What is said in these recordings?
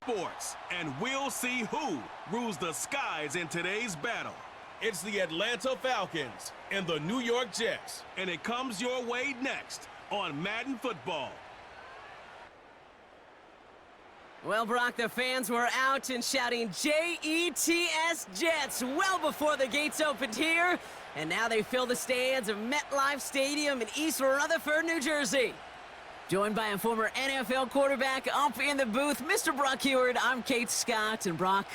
sports, and we'll see who rules the skies in today's battle. It's the Atlanta Falcons and the New York Jets, and it comes your way next on Madden Football. Well, Brock, the fans were out and shouting J-E-T-S Jets well before the gates opened here, and now they fill the stands of MetLife Stadium in East Rutherford, New Jersey. Joined by a former NFL quarterback up in the booth, Mr. Brock Heward. I'm Kate Scott, and Brock,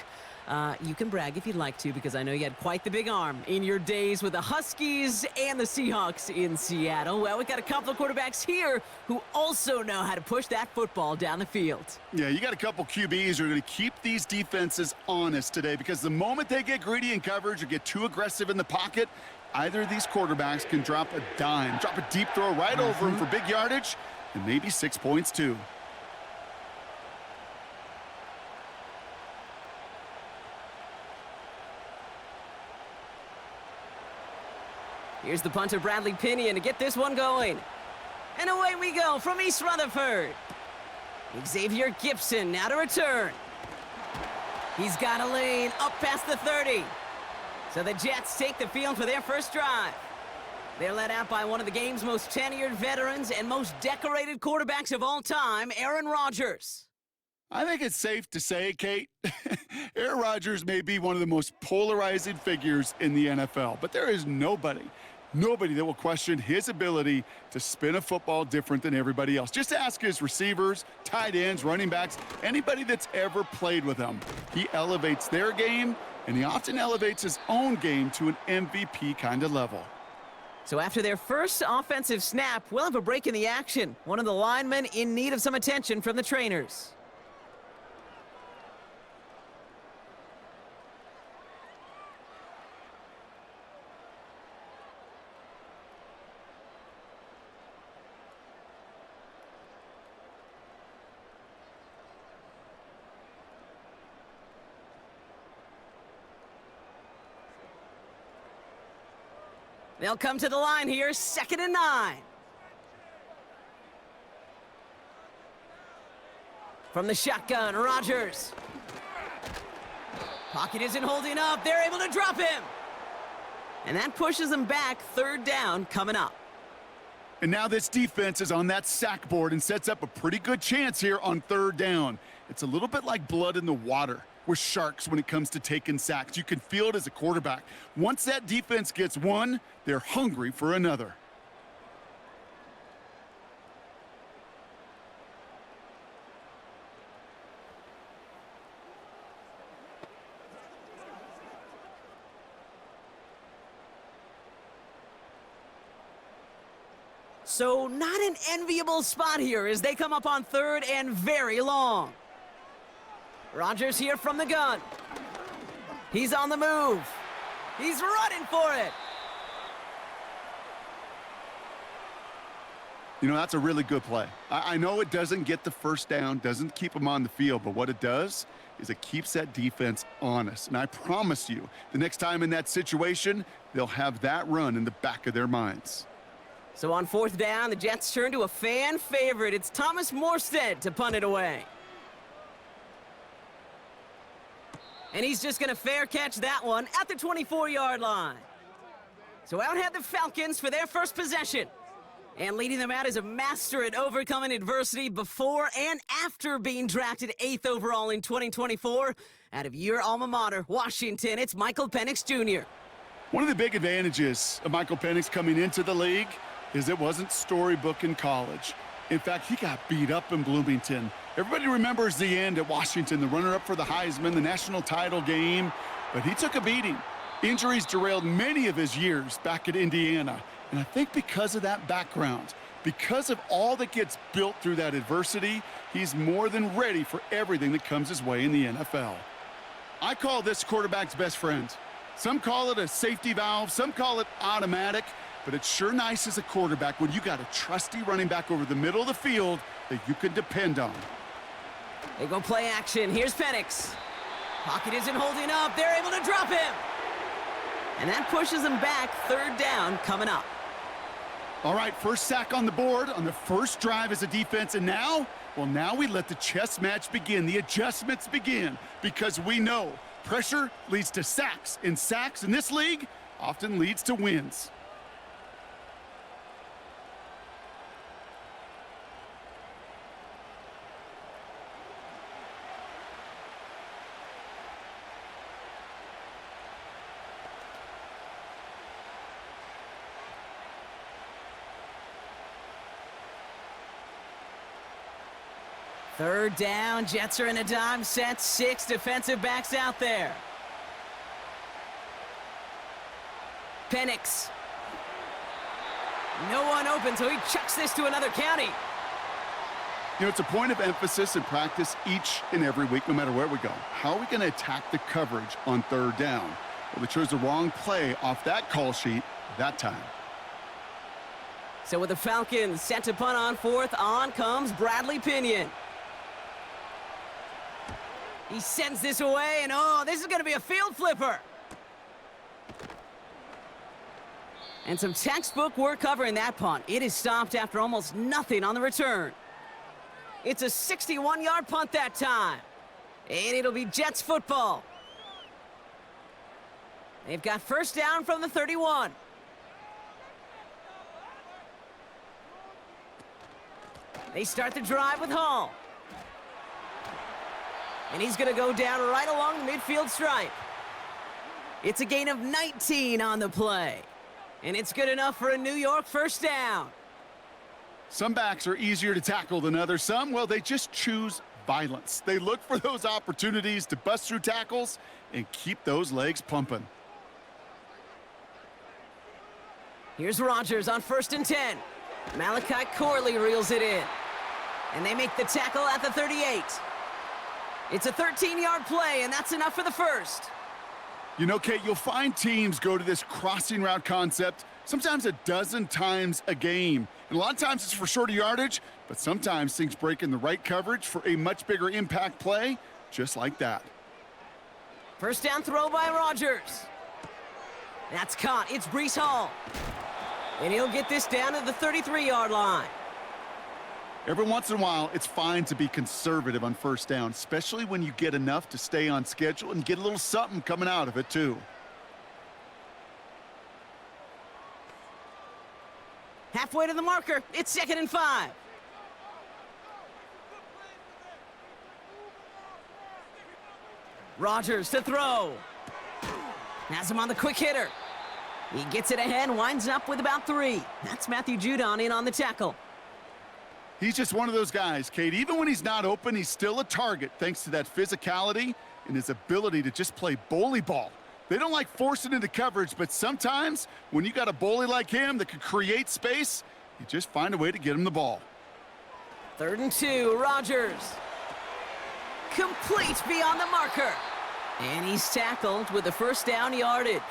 you can brag if you'd like to, because I know you had quite the big arm in your days with the Huskies and the Seahawks in Seattle. Well, we've got a couple of quarterbacks here who also know how to push that football down the field. Yeah, you got a couple QBs who are going to keep these defenses honest today, because the moment they get greedy in coverage or get too aggressive in the pocket, either of these quarterbacks can drop a dime, drop a deep throw right over him for big yardage, and maybe 6 points too. Here's the punter, Bradley Pinion, to get this one going. And away we go from East Rutherford. Xavier Gibson now to return. He's got a lane up past the 30. So the Jets take the field for their first drive. They're led out by one of the game's most tenured veterans and most decorated quarterbacks of all time, Aaron Rodgers. I think it's safe to say, Kate, Aaron Rodgers may be one of the most polarizing figures in the NFL, but there is nobody that will question his ability to spin a football different than everybody else. Just ask his receivers, tight ends, running backs, anybody that's ever played with him. He elevates their game, and he often elevates his own game to an MVP kind of level. So after their first offensive snap, we'll have a break in the action. One of the linemen in need of some attention from the trainers. They'll come to the line here, 2nd and 9. From the shotgun, Rodgers. Pocket isn't holding up. They're able to drop him. And that pushes them back. 3rd down coming up. And now this defense is on that sack board and sets up a pretty good chance here on 3rd down. It's a little bit like blood in the water with sharks when it comes to taking sacks. You can feel it as a quarterback. Once that defense gets one, they're hungry for another. So not an enviable spot here as they come up on 3rd and very long. Rodgers here from the gun. He's on the move. He's running for it. You know, that's a really good play. I know it doesn't get the first down, doesn't keep them on the field, but what it does is it keeps that defense honest. And I promise you, the next time in that situation, they'll have that run in the back of their minds. So on 4th down, the Jets turn to a fan favorite. It's Thomas Morstead to punt it away. And he's just going to fair catch that one at the 24-yard line. So out head the Falcons for their first possession. And leading them out is a master at overcoming adversity before and after being drafted 8th overall in 2024. Out of your alma mater, Washington, it's Michael Penix Jr. One of the big advantages of Michael Penix coming into the league is it wasn't storybook in college. In fact, he got beat up in Bloomington. Everybody remembers the end at Washington, the runner-up for the Heisman, the national title game, but he took a beating. Injuries derailed many of his years back at Indiana, and I think because of that background, because of all that gets built through that adversity, he's more than ready for everything that comes his way in the NFL. I call this quarterback's best friend. Some call it a safety valve, some call it automatic, but it's sure nice as a quarterback when you got a trusty running back over the middle of the field that you can depend on. They go play action. Here's Penix. Pocket isn't holding up. They're able to drop him. And that pushes them back. 3rd down coming up. All right, first sack on the board on the first drive as a defense, and now Well, now we let the chess match begin, the adjustments begin, because we know pressure leads to sacks, and sacks in this league often leads to wins. Third down, Jets are in a dime set, 6 defensive backs out there. Penix. No one open, so he chucks this to another county. You know, it's a point of emphasis in practice each and every week, no matter where we go. How are we going to attack the coverage on third down? Well, they chose the wrong play off that call sheet that time. So with the Falcons set to punt on fourth, on comes Bradley Pinion. He sends this away, and oh, this is going to be a field flipper. And some textbook work covering that punt. It is stopped after almost nothing on the return. It's a 61-yard punt that time. And it'll be Jets football. They've got first down from the 31. They start the drive with Hall. And he's going to go down right along the midfield stripe. It's a gain of 19 on the play. And it's good enough for a New York first down. Some backs are easier to tackle than others. Some, well, they just choose violence. They look for those opportunities to bust through tackles and keep those legs pumping. Here's Rodgers on 1st and 10. Malachi Corley reels it in. And they make the tackle at the 38. It's a 13-yard play, and that's enough for the first. You know, Kate, you'll find teams go to this crossing route concept sometimes a dozen times a game. And a lot of times it's for shorter yardage, but sometimes things break in the right coverage for a much bigger impact play, just like that. First down throw by Rodgers. That's caught. It's Breece Hall. And he'll get this down to the 33-yard line. Every once in a while, it's fine to be conservative on first down, especially when you get enough to stay on schedule and get a little something coming out of it, too. Halfway to the marker. It's 2nd and 5. Rodgers to throw. Has him on the quick hitter. He gets it ahead, winds up with about 3. That's Matthew Judon in on the tackle. He's just one of those guys, Kate. Even when he's not open, he's still a target thanks to that physicality and his ability to just play bully ball. They don't like forcing into coverage, but sometimes when you got a bully like him that can create space, you just find a way to get him the ball. 3rd and 2, Rodgers. Complete beyond the marker. And he's tackled with the first down yardage.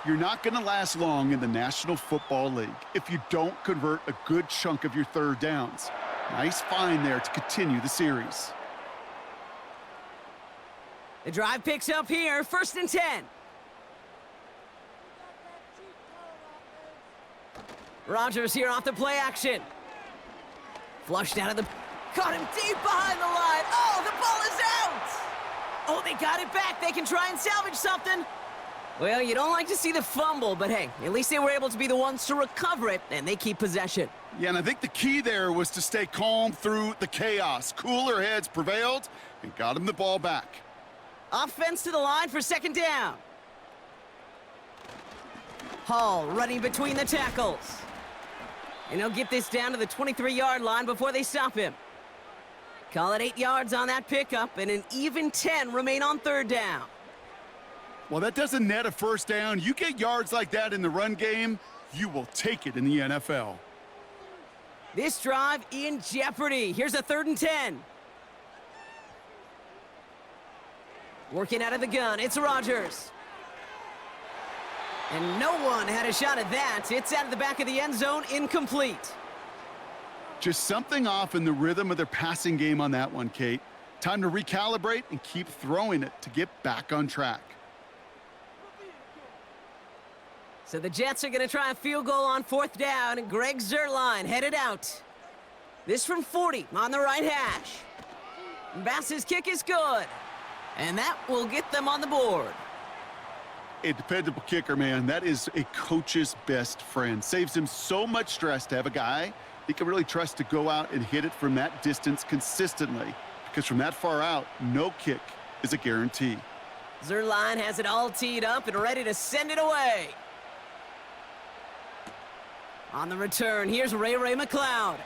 You're not going to last long in the National Football League if you don't convert a good chunk of your third downs. Nice find there to continue the series. The drive picks up here, 1st and 10. Rodgers here off the play action. Flushed out of the... Caught him deep behind the line. Oh, the ball is out! Oh, they got it back. They can try and salvage something. Well, you don't like to see the fumble, but hey, at least they were able to be the ones to recover it, and they keep possession. Yeah, and I think the key there was to stay calm through the chaos. Cooler heads prevailed and got him the ball back. Offense to the line for 2nd down. Hall running between the tackles. And he'll get this down to the 23-yard line before they stop him. Call it 8 yards on that pickup, and an even 10 remain on 3rd down. Well, that doesn't net a first down. You get yards like that in the run game, you will take it in the NFL. This drive in jeopardy. Here's a 3rd and 10. Working out of the gun, it's Rodgers. And no one had a shot at that. It's out of the back of the end zone, incomplete. Just something off in the rhythm of their passing game on that one, Kate. Time to recalibrate and keep throwing it to get back on track. So the Jets are going to try a field goal on 4th down, and Greg Zuerlein headed out. This from 40 on the right hash. Bass's kick is good. And that will get them on the board. A dependable kicker, man. That is a coach's best friend. Saves him so much stress to have a guy he can really trust to go out and hit it from that distance consistently. Because from that far out, no kick is a guarantee. Zerline has it all teed up and ready to send it away. On the return, here's Ray McLeod.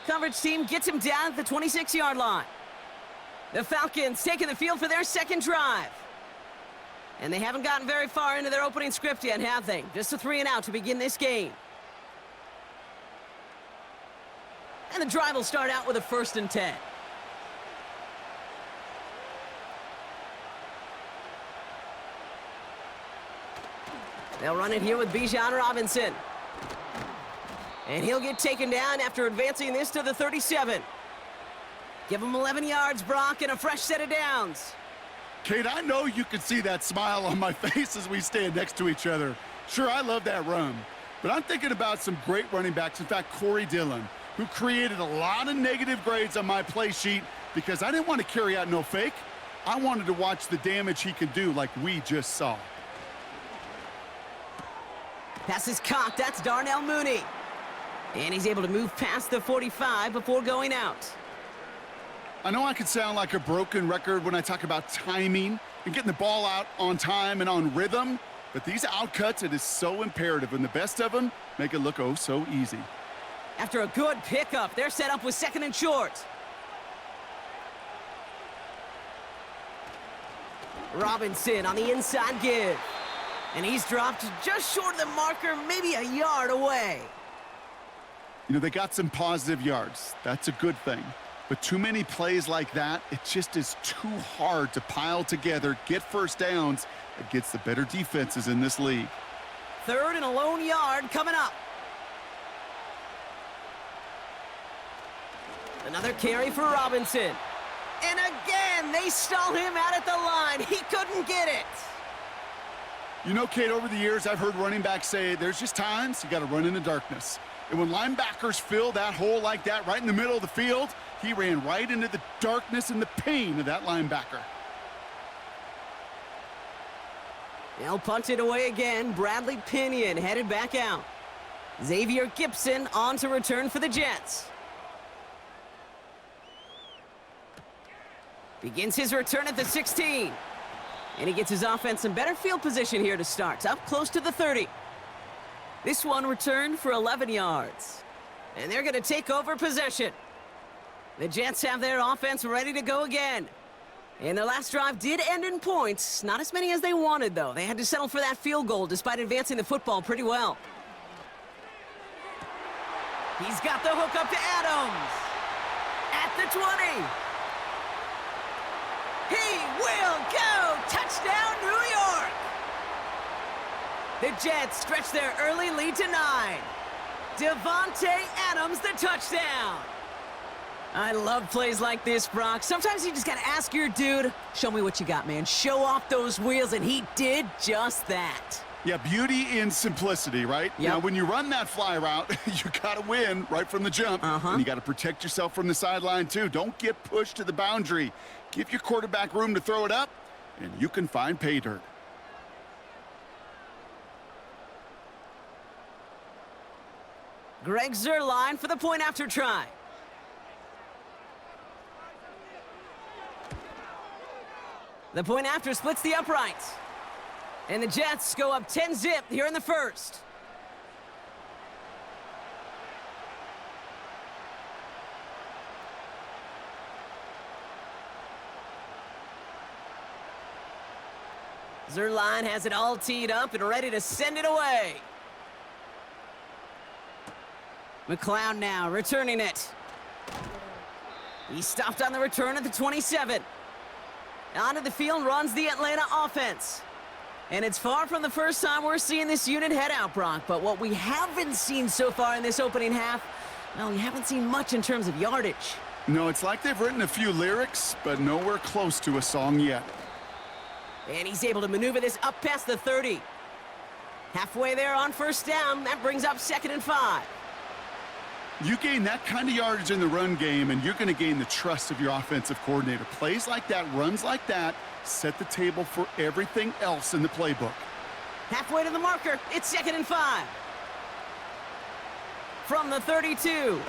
Coverage team gets him down at the 26-yard line. The Falcons taking the field for their second drive. And they haven't gotten very far into their opening script yet, have they? Just a 3-and-out to begin this game. And the drive will start out with a 1st and 10. They'll run it here with Bijan Robinson. And he'll get taken down after advancing this to the 37. Give him 11 yards, Brock, and a fresh set of downs. Kate, I know you can see that smile on my face as we stand next to each other. Sure, I love that run. But I'm thinking about some great running backs. In fact, Corey Dillon, who created a lot of negative grades on my play sheet because I didn't want to carry out no fake. I wanted to watch the damage he could do like we just saw. Pass is cocked. That's Darnell Mooney. And he's able to move past the 45 before going out. I know I could sound like a broken record when I talk about timing and getting the ball out on time and on rhythm, but these outcuts, it is so imperative, and the best of them make it look oh so easy. After a good pickup, they're set up with 2nd and short. Robinson on the inside give. And he's dropped just short of the marker, maybe a yard away. You know, they got some positive yards. That's a good thing. But too many plays like that, it just is too hard to pile together, get first downs against the better defenses in this league. 3rd and a lone yard coming up. Another carry for Robinson. And again, they stall him out at the line. He couldn't get it. You know, Kate, over the years, I've heard running backs say there's just times you got to run in the darkness. And when linebackers fill that hole like that right in the middle of the field, he ran right into the darkness and the pain of that linebacker. They'll punt it away again. Bradley Pinion headed back out. Xavier Gipson on to return for the Jets. Begins his return at the 16. And he gets his offense in better field position here to start. Up close to the 30. This one returned for 11 yards. And they're going to take over possession. The Jets have their offense ready to go again. And their last drive did end in points. Not as many as they wanted, though. They had to settle for that field goal despite advancing the football pretty well. He's got the hook up to Adams. At the 20. He will go! Touchdown, New York! The Jets stretch their early lead to 9. Devontae Adams, the touchdown! I love plays like this, Brock. Sometimes you just gotta ask your dude, show me what you got, man. Show off those wheels, and he did just that. Yeah, beauty in simplicity, right? Yep. Now, when you run that fly route, you gotta win right from the jump. And you gotta protect yourself from the sideline, too. Don't get pushed to the boundary. Give your quarterback room to throw it up, and you can find pay dirt. Greg Zerline for the point after try. The point after splits the uprights. And the Jets go up 10-zip here in the first. Zerline has it all teed up and ready to send it away. McLeod now returning it. He stopped on the return at the 27. Onto the field runs the Atlanta offense. And it's far from the first time we're seeing this unit head out, Brock. But what we haven't seen so far in this opening half, well, we haven't seen much in terms of yardage. No, it's like they've written a few lyrics, but nowhere close to a song yet. And he's able to maneuver this up past the 30. Halfway there on first down, that brings up 2nd and 5. You gain that kind of yardage in the run game, and you're going to gain the trust of your offensive coordinator. Plays like that, runs like that, set the table for everything else in the playbook. Halfway to the marker, it's 2nd and 5. From the 32.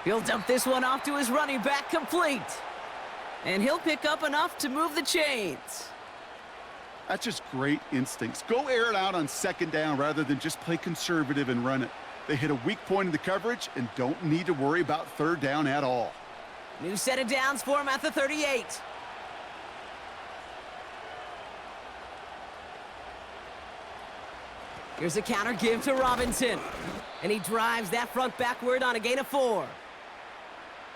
He'll dump this one off to his running back, complete. And he'll pick up enough to move the chains. That's just great instincts. Go air it out on 2nd down rather than just play conservative and run it. They hit a weak point in the coverage and don't need to worry about 3rd down at all. New set of downs for him at the 38. Here's a counter give to Robinson. And he drives that front backward on a gain of 4.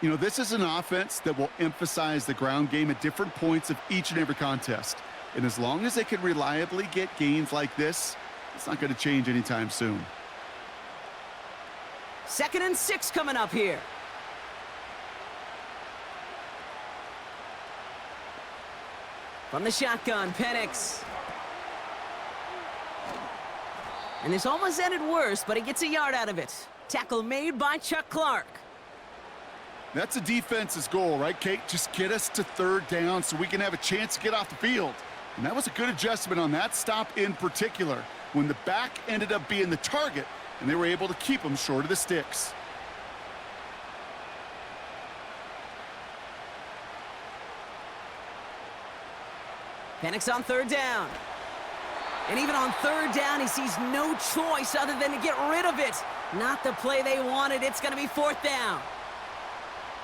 You know, this is an offense that will emphasize the ground game at different points of each and every contest. And as long as they can reliably get gains like this, it's not going to change anytime soon. 2nd and 6 coming up here. From the shotgun, Penix. And this almost ended worse, but he gets a yard out of it. Tackle made by Chuck Clark. That's a defense's goal, right, Kate? Just get us to 3rd down so we can have a chance to get off the field. And that was a good adjustment on that stop in particular, when the back ended up being the target, and they were able to keep him short of the sticks. Penix on 3rd down. And even on 3rd down, he sees no choice other than to get rid of it. Not the play they wanted. It's going to be 4th down.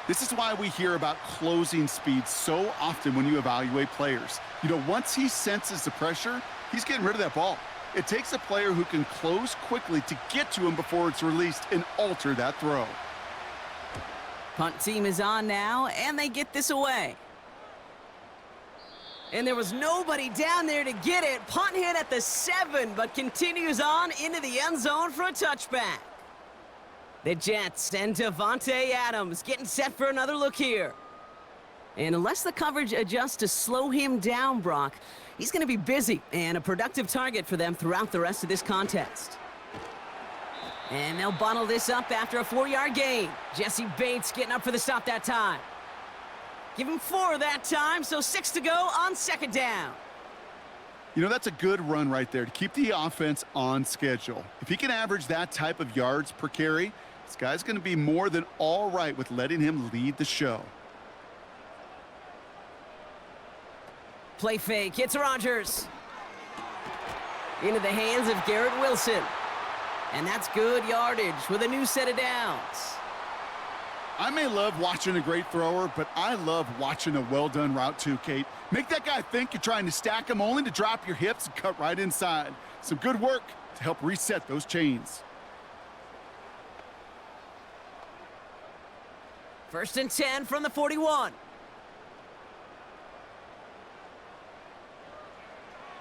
This is why we hear about closing speed so often when you evaluate players. You know, once he senses the pressure, he's getting rid of that ball. It takes a player who can close quickly to get to him before it's released and alter that throw. Punt team is on now, and they get this away. And there was nobody down there to get it. Punt hit at the 7, but continues on into the end zone for a touchback. The Jets and Devontae Adams getting set for another look here. And unless the coverage adjusts to slow him down, Brock, he's going to be busy and a productive target for them throughout the rest of this contest. And they'll bundle this up after a 4-yard gain. Jesse Bates getting up for the stop that time. Give him 4 that time, so 6 to go on 2nd down. You know, that's a good run right there to keep the offense on schedule. If he can average that type of yards per carry, this guy's going to be more than all right with letting him lead the show. Play fake, it's Rodgers. Into the hands of Garrett Wilson. And that's good yardage with a new set of downs. I may love watching a great thrower, but I love watching a well-done route too, Kate. Make that guy think you're trying to stack him only to drop your hips and cut right inside. Some good work to help reset those chains. 1st and 10 from the 41.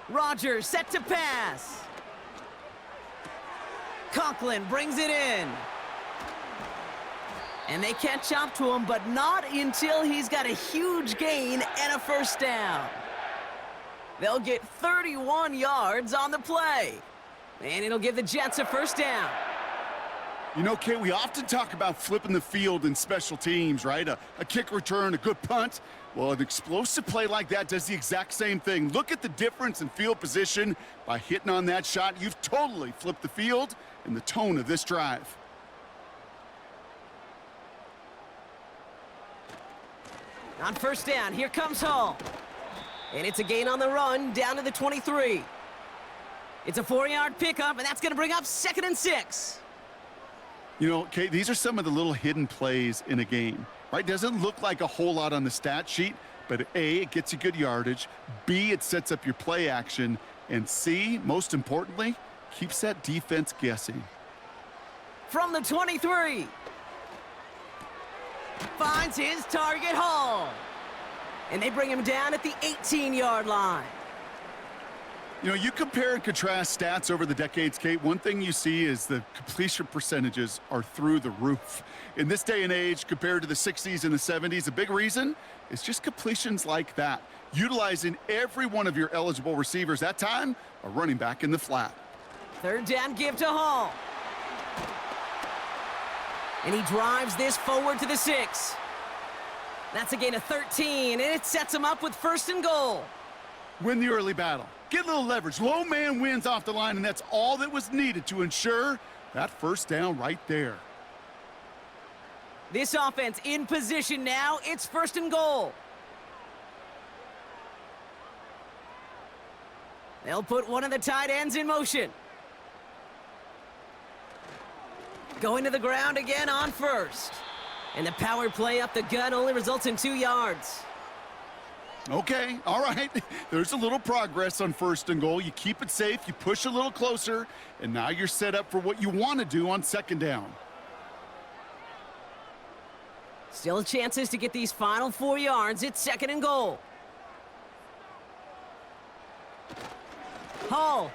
Rodgers set to pass. Conklin brings it in. And they catch up to him, but not until he's got a huge gain and a 1st down. They'll get 31 yards on the play. And it'll give the Jets a 1st down. You know, Kate, we often talk about flipping the field in special teams, right? A kick return, a good punt. Well, an explosive play like that does the exact same thing. Look at the difference in field position. By hitting on that shot, you've totally flipped the field and the tone of this drive. On 1st down, here comes Hall. And it's a gain on the run down to the 23. It's a 4-yard pickup, and that's going to bring up 2nd and 6. You know, Kate, these are some of the little hidden plays in a game, right? Doesn't look like a whole lot on the stat sheet, but A, it gets you good yardage, B, it sets up your play action, and C, most importantly, keeps that defense guessing. From the 23. Finds his target, Hall. And they bring him down at the 18-yard line. You know, you compare and contrast stats over the decades, Kate. One thing you see is the completion percentages are through the roof. In this day and age, compared to the 60s and the 70s, a big reason is just completions like that. Utilizing every one of your eligible receivers. That time, a running back in the flat. 3rd down, give to Hall. And he drives this forward to the 6. That's a gain of 13, and it sets him up with 1st and goal. Win the early battle. Get a little leverage. Low man wins off the line, and that's all that was needed to ensure that 1st down right there. This offense in position now. It's 1st and goal. They'll put one of the tight ends in motion. Going to the ground again on 1st. And the power play up the gut only results in 2 yards. Okay, all right. There's a little progress on 1st and goal. You keep it safe, you push a little closer, and now you're set up for what you want to do on 2nd down. Still chances to get these final 4 yards. It's 2nd and goal. Hall.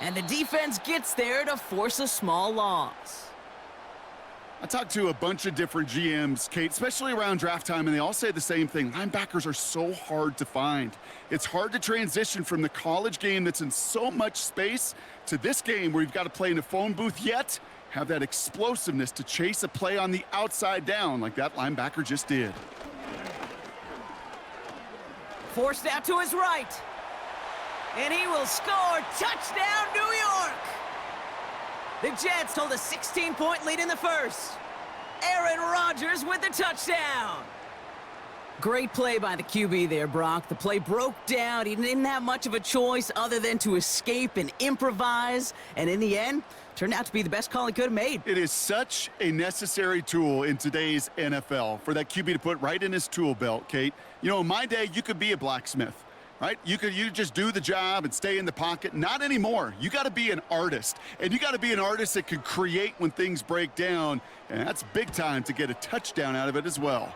And the defense gets there to force a small loss. I talked to a bunch of different GMs, Kate, especially around draft time, and they all say the same thing. Linebackers are so hard to find. It's hard to transition from the college game that's in so much space to this game where you've got to play in a phone booth, yet have that explosiveness to chase a play on the outside down like that linebacker just did. Forced out to his right. And he will score. Touchdown, New York! The Jets hold a 16-point lead in the 1st. Aaron Rodgers with the touchdown. Great play by the QB there, Brock. The play broke down. He didn't have much of a choice other than to escape and improvise. And in the end, turned out to be the best call he could have made. It is such a necessary tool in today's NFL for that QB to put right in his tool belt, Kate. You know, in my day, you could be a blacksmith. Right? You just do the job and stay in the pocket. Not anymore. You got to be an artist. And you got to be an artist that can create when things break down. And that's big time to get a touchdown out of it as well.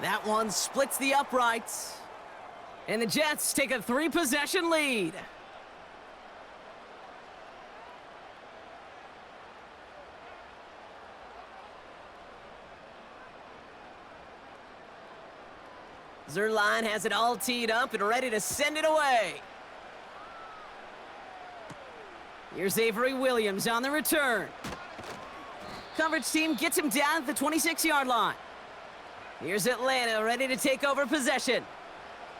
That one splits the uprights. And the Jets take a 3-possession lead. Zerline has it all teed up and ready to send it away. Here's Avery Williams on the return. Coverage team gets him down at the 26-yard line. Here's Atlanta ready to take over possession.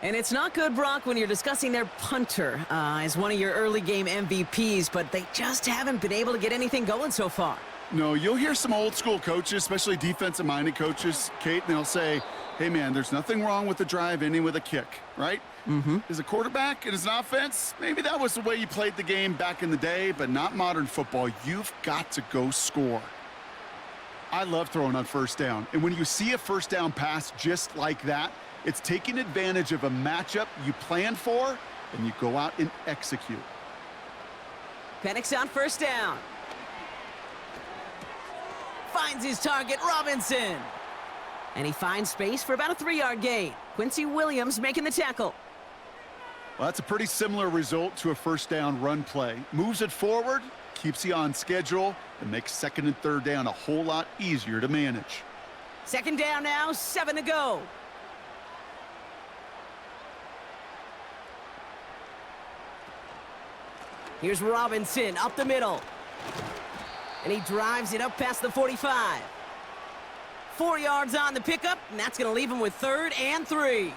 And it's not good, Brock, when you're discussing their punter as one of your early game MVPs, but they just haven't been able to get anything going so far. No, you'll hear some old school coaches, especially defensive-minded coaches, Kate, and they'll say, hey, man, there's nothing wrong with the drive ending with a kick, right? As a quarterback and as an offense, maybe that was the way you played the game back in the day, but not modern football. You've got to go score. I love throwing on 1st down. And when you see a 1st down pass just like that, it's taking advantage of a matchup you planned for, and you go out and execute. Penix on 1st down. Finds his target, Robinson. And he finds space for about a 3-yard gain. Quincy Williams making the tackle. Well, that's a pretty similar result to a 1st down run play. Moves it forward, keeps you on schedule, and makes 2nd and 3rd down a whole lot easier to manage. 2nd down now, 7 to go. Here's Robinson up the middle. And he drives it up past the 45. 4 yards on the pickup, and that's going to leave him with 3rd and 3.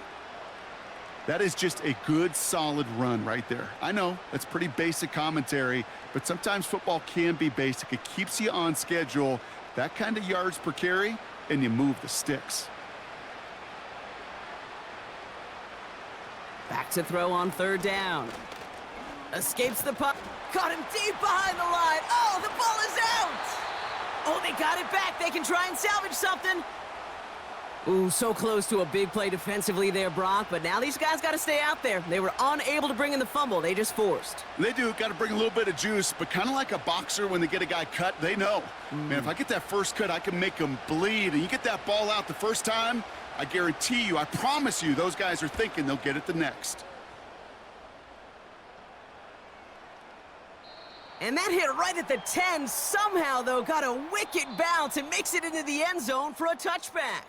That is just a good, solid run right there. I know, that's pretty basic commentary, but sometimes football can be basic. It keeps you on schedule, that kind of yards per carry, and you move the sticks. Back to throw on 3rd down. Escapes the puck. Caught him deep behind the line. Oh, the ball is out! Oh, they got it back. They can try and salvage something. Ooh, so close to a big play defensively there, Brock, but now these guys got to stay out there. They were unable to bring in the fumble. They just forced. They do. Got to bring a little bit of juice, but kind of like a boxer when they get a guy cut, they know. Man, if I get that first cut, I can make them bleed. And you get that ball out the first time, I guarantee you, I promise you, those guys are thinking they'll get it the next. And that hit right at the 10. Somehow, though, got a wicked bounce and makes it into the end zone for a touchback.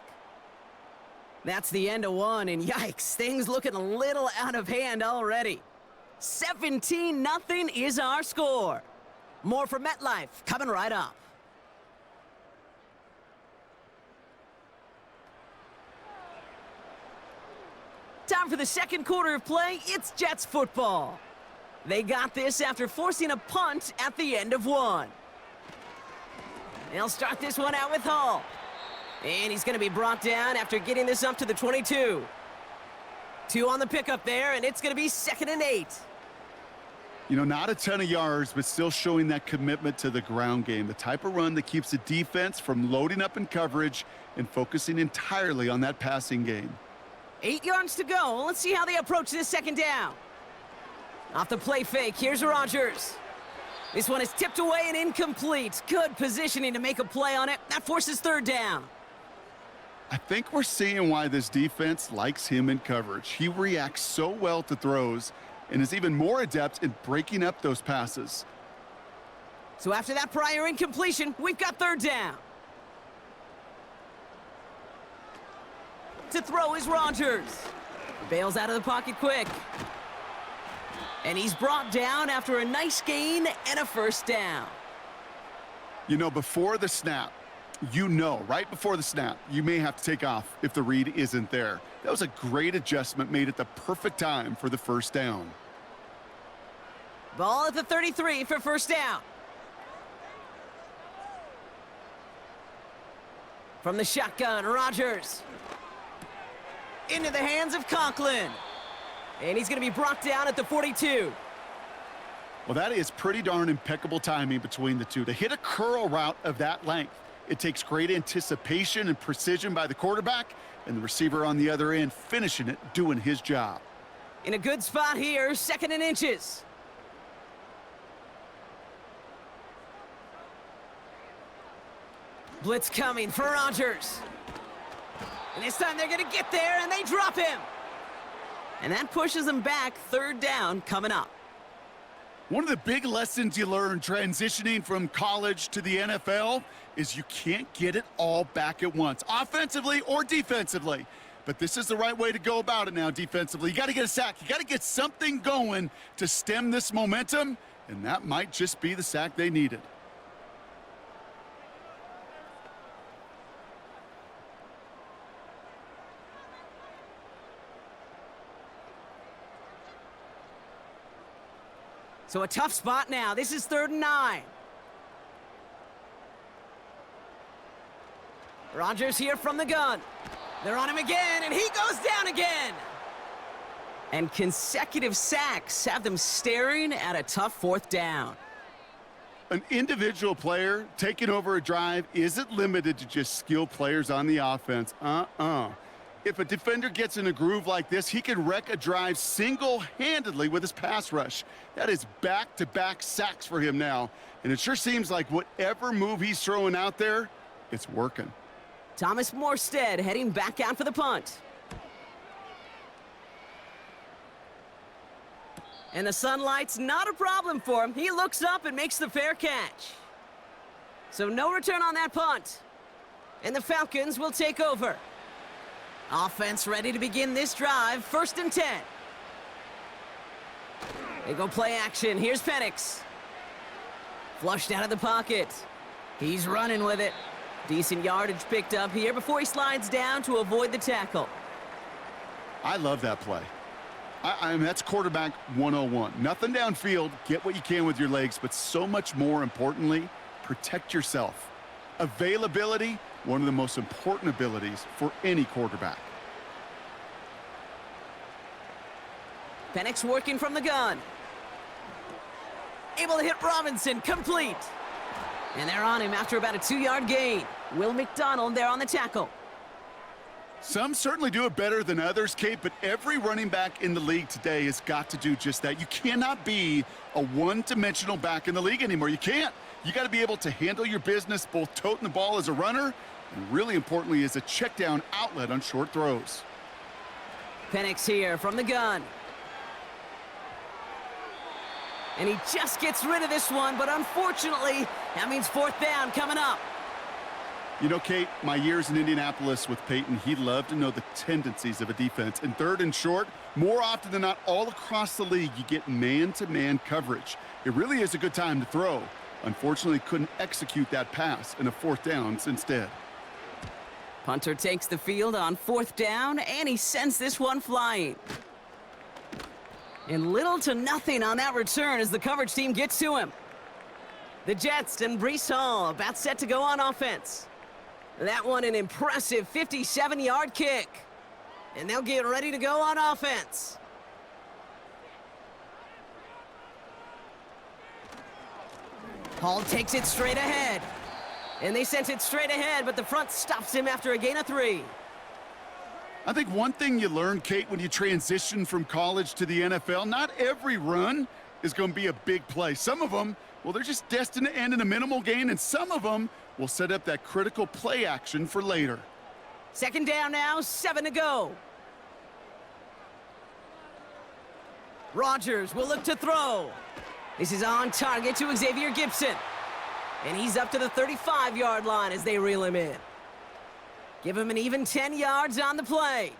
That's the end of one, and yikes, things looking a little out of hand already. 17-0 is our score. More from MetLife coming right up. Time for the second quarter of play. It's Jets football. They got this after forcing a punt at the end of one. They'll start this one out with Hall. And he's going to be brought down after getting this up to the 22. 2 on the pickup there, and it's going to be 2nd and 8. You know, not a ton of yards, but still showing that commitment to the ground game. The type of run that keeps the defense from loading up in coverage and focusing entirely on that passing game. 8 yards to go. Let's see how they approach this second down. Off the play fake, here's Rodgers. This one is tipped away and incomplete. Good positioning to make a play on it. That forces 3rd down. I think we're seeing why this defense likes him in coverage. He reacts so well to throws and is even more adept in breaking up those passes. So after that prior incompletion, we've got 3rd down. To throw is Rodgers. Bails out of the pocket quick. And he's brought down after a nice gain and a 1st down. You know, before the snap, right before the snap, you may have to take off if the read isn't there. That was a great adjustment made at the perfect time for the 1st down. Ball at the 33 for 1st down. From the shotgun, Rodgers. Into the hands of Conklin. And he's going to be brought down at the 42. Well, that is pretty darn impeccable timing between the two. To hit a curl route of that length, it takes great anticipation and precision by the quarterback, and the receiver on the other end finishing it, doing his job. In a good spot here, 2nd and inches. Blitz coming for Rodgers. And this time they're going to get there, and they drop him. And that pushes them back. 3rd down coming up. One of the big lessons you learn transitioning from college to the NFL is you can't get it all back at once, offensively or defensively. But this is the right way to go about it now defensively. You got to get a sack. You got to get something going to stem this momentum, and that might just be the sack they needed. So a tough spot now. This is 3rd and 9. Rodgers here from the gun. They're on him again, and he goes down again. And consecutive sacks have them staring at a tough 4th down. An individual player taking over a drive isn't limited to just skilled players on the offense. If a defender gets in a groove like this, he can wreck a drive single-handedly with his pass rush. That is back-to-back sacks for him now. And it sure seems like whatever move he's throwing out there, it's working. Thomas Morstead heading back out for the punt. And the sunlight's not a problem for him. He looks up and makes the fair catch. So no return on that punt. And the Falcons will take over. Offense ready to begin this drive. 1st and 10. They go play action. Here's Penix. Flushed out of the pocket. He's running with it. Decent yardage picked up here before he slides down to avoid the tackle. I love that play. I mean, that's quarterback 101. Nothing downfield. Get what you can with your legs, but so much more importantly, protect yourself. Availability, one of the most important abilities for any quarterback. Penix working from the gun. Able to hit Robinson, complete. And they're on him after about a 2-yard gain. Will McDonald there on the tackle. Some certainly do it better than others, Kate, but every running back in the league today has got to do just that. You cannot be a one-dimensional back in the league anymore. You can't. You got to be able to handle your business, both toting the ball as a runner and really importantly as a check down outlet on short throws. Penix here from the gun. And he just gets rid of this one, but unfortunately, that means 4th down coming up. You know, Kate, my years in Indianapolis with Peyton, he loved to know the tendencies of a defense. In 3rd and short, more often than not, all across the league, you get man-to-man coverage. It really is a good time to throw. Unfortunately, couldn't execute that pass in a 4th down instead. Punter takes the field on 4th down, and he sends this one flying. And little to nothing on that return as the coverage team gets to him. The Jets and Breece Hall about set to go on offense. That one an impressive 57-yard kick. And they'll get ready to go on offense. Hall takes it straight ahead. And they sent it straight ahead, but the front stops him after a gain of 3. I think one thing you learn, Kate, when you transition from college to the NFL, not every run is going to be a big play. Some of them, well, they're just destined to end in a minimal gain, and some of them will set up that critical play action for later. 2nd down now, 7 to go. Rodgers will look to throw. This is on target to Xavier Gibson. And he's up to the 35-yard line as they reel him in. Give him an even 10 yards on the play.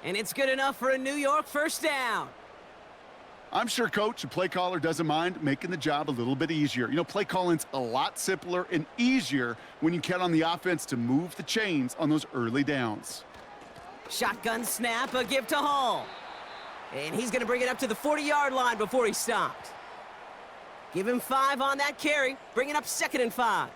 And it's good enough for a New York 1st down. I'm sure Coach, the play caller, doesn't mind making the job a little bit easier. You know, play calling's a lot simpler and easier when you count on the offense to move the chains on those early downs. Shotgun snap, a give to Hall. And he's going to bring it up to the 40-yard line before he stopped. Give him 5 on that carry, bring it up 2nd and 5.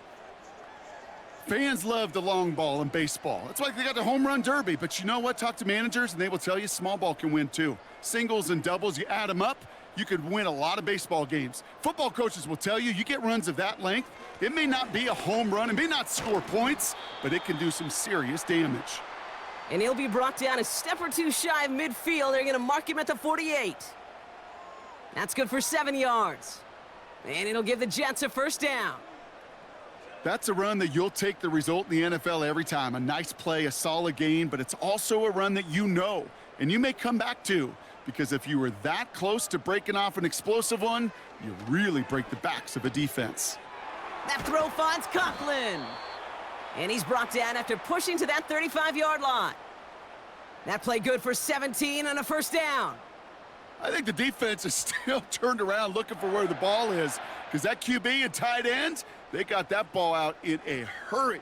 Fans love the long ball in baseball. It's like they got the home run derby, but you know what? Talk to managers and they will tell you small ball can win too. Singles and doubles, you add them up, you could win a lot of baseball games. Football coaches will tell you, you get runs of that length, it may not be a home run, it may not score points, but it can do some serious damage. And he'll be brought down a step or 2 shy of midfield. They're going to mark him at the 48. That's good for 7 yards. And it'll give the Jets a 1st down. That's a run that you'll take the result in the NFL every time. A nice play, a solid gain, but it's also a run that you know, and you may come back to, because if you were that close to breaking off an explosive one, you really break the backs of a defense. That throw finds Conklin. And he's brought down after pushing to that 35-yard line. That play good for 17 and a 1st down. I think the defense is still turned around looking for where the ball is, because that QB and tight end, they got that ball out in a hurry.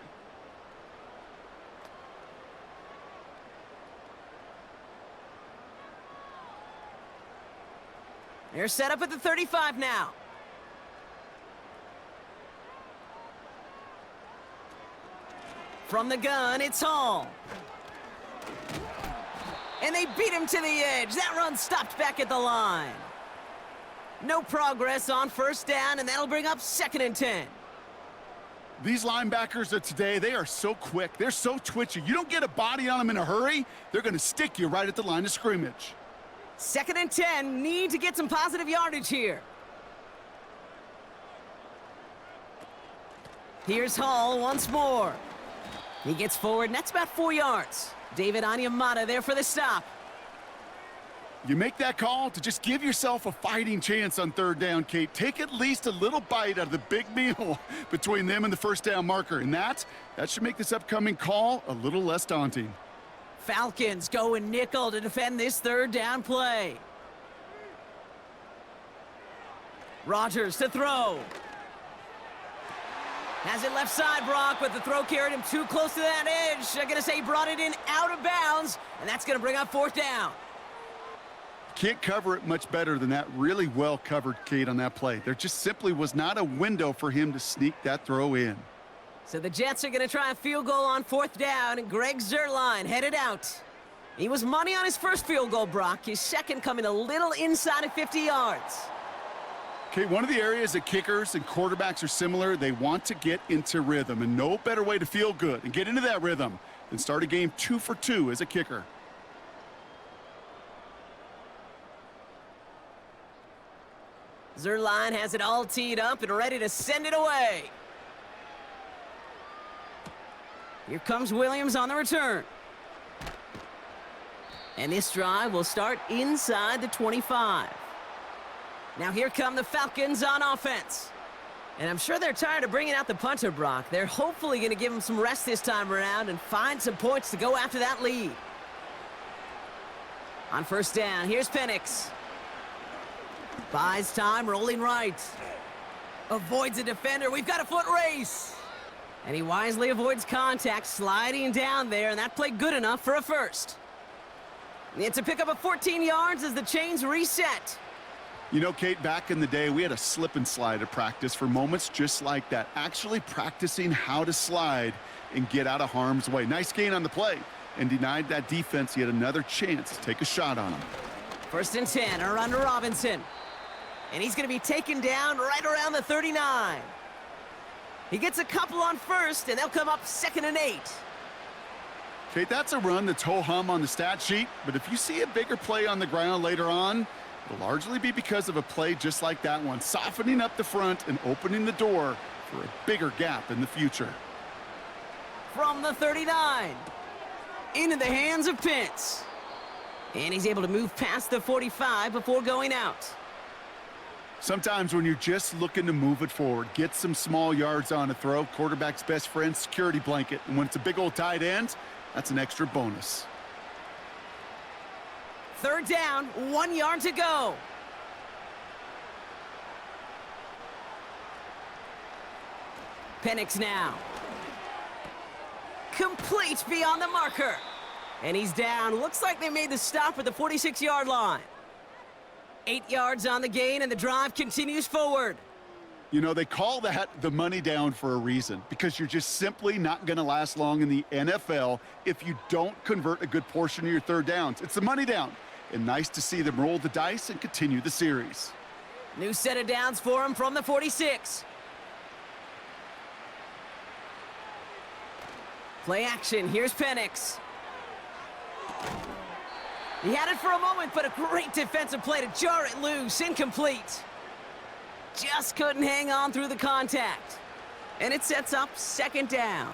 They're set up at the 35 now. From the gun, it's Hall. And they beat him to the edge. That run stopped back at the line. No progress on 1st down, and that'll bring up 2nd and 10. These linebackers of today, they are so quick. They're so twitchy. You don't get a body on them in a hurry, they're going to stick you right at the line of scrimmage. 2nd and 10, need to get some positive yardage here. Here's Hall once more. He gets forward, and that's about 4 yards. David Onyemata there for the stop. You make that call to just give yourself a fighting chance on 3rd down, Kate. Take at least a little bite out of the big meal between them and the 1st down marker, and that should make this upcoming call a little less daunting. Falcons go in nickel to defend this 3rd down play. Rodgers to throw. Has it left side, Brock, but the throw carried him too close to that edge. I'm going to say he brought it in out of bounds, and that's going to bring up 4th down. Can't cover it much better than that. Really well covered, Kate, on that play. There just simply was not a window for him to sneak that throw in. So the Jets are going to try a field goal on 4th down, and Greg Zuerlein headed out. He was money on his first field goal, Brock. His second coming a little inside of 50 yards. Okay, one of the areas that kickers and quarterbacks are similar, they want to get into rhythm, and no better way to feel good and get into that rhythm than start a game 2 for 2 as a kicker. Zuerlein has it all teed up and ready to send it away. Here comes Williams on the return. And this drive will start inside the 25. Now here come the Falcons on offense. And I'm sure they're tired of bringing out the punter, Brock. They're hopefully going to give him some rest this time around and find some points to go after that lead. On 1st down, here's Penix. Buys time, rolling right. Avoids a defender. We've got a foot race. And he wisely avoids contact, sliding down there, and that played good enough for a first. It's a pickup of 14 yards as the chains reset. You know, Kate, back in the day, we had a slip and slide at practice for moments just like that. Actually practicing how to slide and get out of harm's way. Nice gain on the play, and denied that defense yet another chance to take a shot on him. 1st and 10, a run to Robinson. And he's going to be taken down right around the 39. He gets a couple on first, and they'll come up 2nd and 8. Kate, that's a run that's ho-hum on the stat sheet, but if you see a bigger play on the ground later on, it'll largely be because of a play just like that one, softening up the front and opening the door for a bigger gap in the future. From the 39, into the hands of Pitts. And he's able to move past the 45 before going out. Sometimes when you're just looking to move it forward, get some small yards on a throw, quarterback's best friend, security blanket. And when it's a big old tight end, that's an extra bonus. 3rd down, 1 yard to go. Penix now. Complete beyond the marker. And he's down. Looks like they made the stop at the 46-yard line. 8 yards on the gain, and the drive continues forward. You know, they call that the money down for a reason, because you're just simply not going to last long in the NFL if you don't convert a good portion of your 3rd downs. It's the money down, and nice to see them roll the dice and continue the series. New set of downs for him from the 46. Play action, here's Penix. He had it for a moment, but a great defensive play to jar it loose, incomplete. Just couldn't hang on through the contact. And it sets up 2nd down.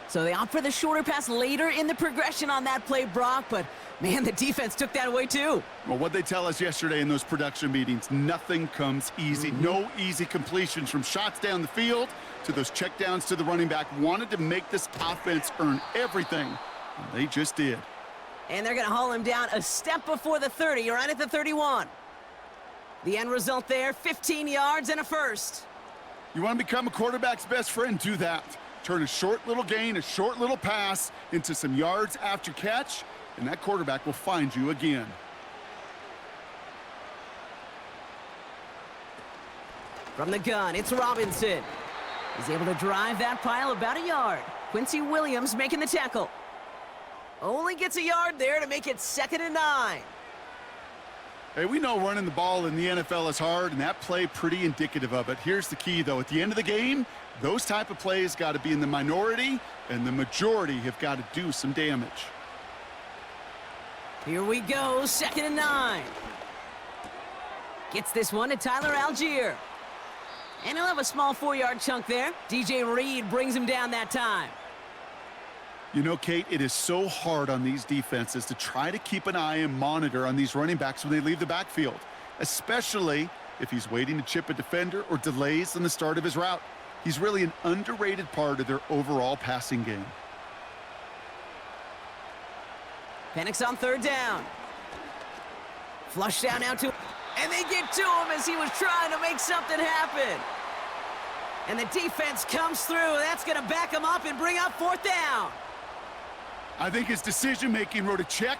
So they opt for the shorter pass later in the progression on that play, Brock, but man, the defense took that away too. Well, what they tell us yesterday in those production meetings, nothing comes easy. No easy completions, from shots down the field to those checkdowns to the running back. Wanted to make this offense earn everything, and they just did. And they're going to haul him down a step before the 30, right at the 31. The end result there, 15 yards and a first. You want to become a quarterback's best friend? Do that. Turn a short little gain, a short little pass into some yards after catch, and that quarterback will find you again. From the gun, it's Robinson. He's able to drive that pile about a yard. Quincy Williams making the tackle. Only gets a yard there to make it 2nd and 9. Hey, we know running the ball in the NFL is hard, and that play pretty indicative of it. Here's the key, though. At the end of the game, those type of plays got to be in the minority, and the majority have got to do some damage. Here we go, 2nd and 9. Gets this one to Tyler Algier. And he'll have a small 4-yard chunk there. DJ Reed brings him down that time. You know, Kate, it is so hard on these defenses to try to keep an eye and monitor on these running backs when they leave the backfield, especially if he's waiting to chip a defender or delays in the start of his route. He's really an underrated part of their overall passing game. Penix on 3rd down. Flush down now to... And they get to him as he was trying to make something happen. And the defense comes through. That's going to back him up and bring up 4th down. I think his decision-making wrote a check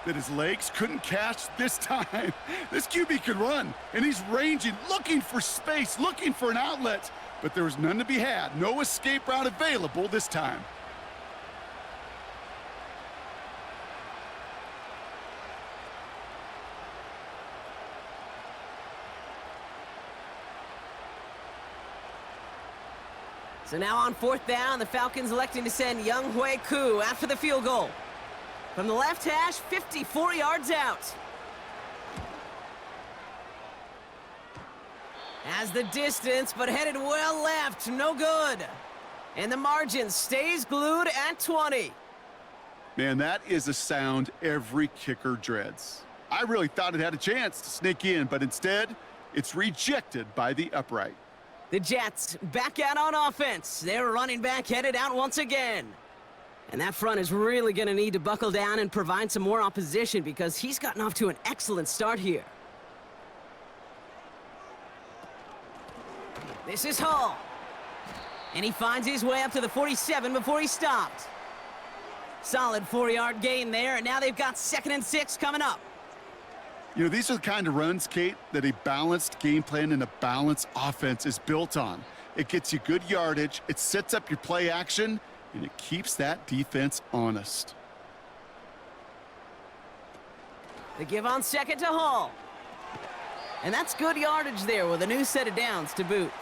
that his legs couldn't catch this time. This QB could run, and he's ranging, looking for space, looking for an outlet. But there was none to be had. No escape route available this time. So now on 4th down, the Falcons electing to send Young Hui Koo after the field goal. From the left hash, 54 yards out. Has the distance, but headed well left. No good. And the margin stays glued at 20. Man, that is a sound every kicker dreads. I really thought it had a chance to sneak in, but instead, it's rejected by the upright. The Jets back out on offense. Their running back headed out once again. And that front is really going to need to buckle down and provide some more opposition because he's gotten off to an excellent start here. This is Hall. And he finds his way up to the 47 before he stopped. Solid 4-yard gain there, and now they've got 2nd and 6 coming up. You know, these are the kind of runs, Kate, that a balanced game plan and a balanced offense is built on. It gets you good yardage, it sets up your play action, and it keeps that defense honest. The give on 2nd to Hall. And that's good yardage there with a new set of downs to boot.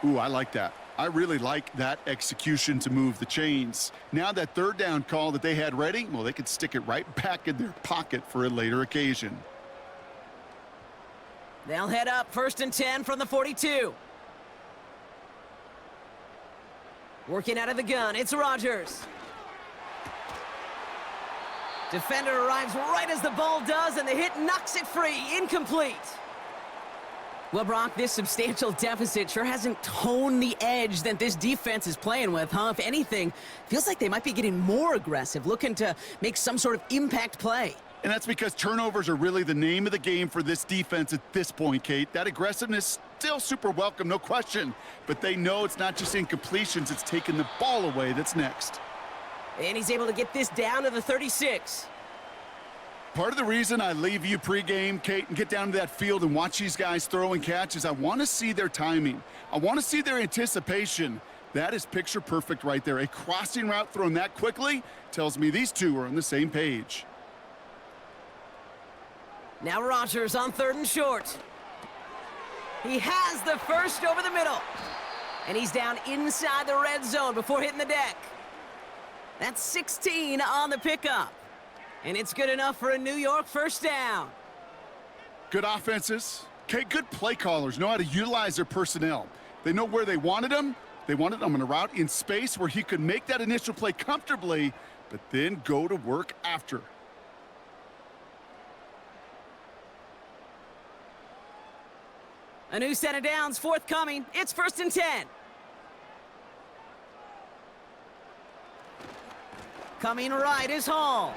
Ooh, I like that. I really like that execution to move the chains. Now that 3rd down call that they had ready, well, they could stick it right back in their pocket for a later occasion. They'll head up 1st and 10 from the 42. Working out of the gun, it's Rodgers. Defender arrives right as the ball does, and the hit knocks it free. Incomplete. Well, Brock, this substantial deficit sure hasn't toned the edge that this defense is playing with, huh? If anything, feels like they might be getting more aggressive, looking to make some sort of impact play. And that's because turnovers are really the name of the game for this defense at this point, Kate. That aggressiveness still super welcome, no question. But they know it's not just incompletions, it's taking the ball away that's next. And he's able to get this down to the 36. Part of the reason I leave you pregame, Kate, and get down to that field and watch these guys throw and catch is I want to see their timing. I want to see their anticipation. That is picture perfect right there. A crossing route thrown that quickly tells me these two are on the same page. Now Rodgers on 3rd and short. He has the first over the middle. And he's down inside the red zone before hitting the deck. That's 16 on the pickup. And it's good enough for a New York 1st down. Good offenses. Okay, good play callers know how to utilize their personnel. They know where they wanted them. They wanted them on a route in space where he could make that initial play comfortably, but then go to work after. A new set of downs forthcoming. It's 1st and 10. Coming right is Hall.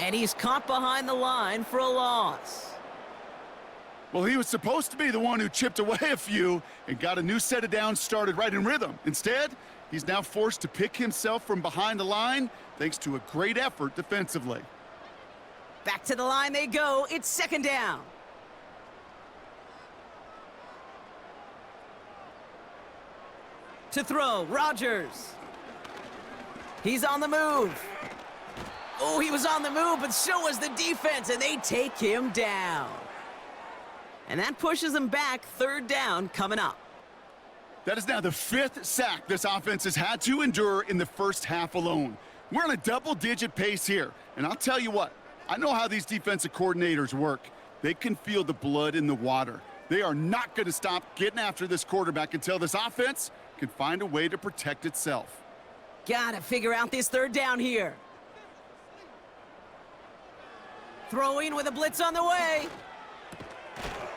And he's caught behind the line for a loss. Well, he was supposed to be the one who chipped away a few and got a new set of downs started right in rhythm. Instead, he's now forced to pick himself from behind the line thanks to a great effort defensively. Back to the line they go. It's 2nd down. To throw, Rodgers. He's on the move. Oh, he was on the move, but so was the defense, and they take him down. And that pushes him back. 3rd down coming up. That is now the 5th sack this offense has had to endure in the first half alone. We're on a double-digit pace here, and I'll tell you what, I know how these defensive coordinators work. They can feel the blood in the water. They are not going to stop getting after this quarterback until this offense can find a way to protect itself. Gotta figure out this 3rd down here. Throwing with a blitz on the way.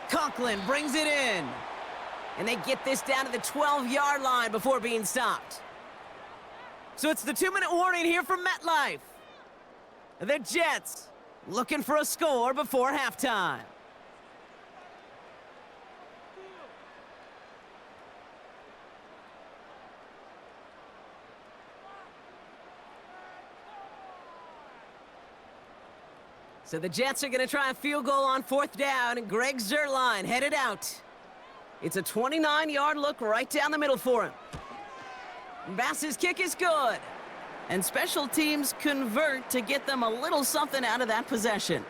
Conklin brings it in. And they get this down to the 12-yard line before being stopped. So it's the 2-minute warning here from MetLife. The Jets looking for a score before halftime. So the Jets are going to try a field goal on 4th down, and Greg Zuerlein headed out. It's a 29-yard look right down the middle for him. Bass's kick is good. And special teams convert to get them a little something out of that possession.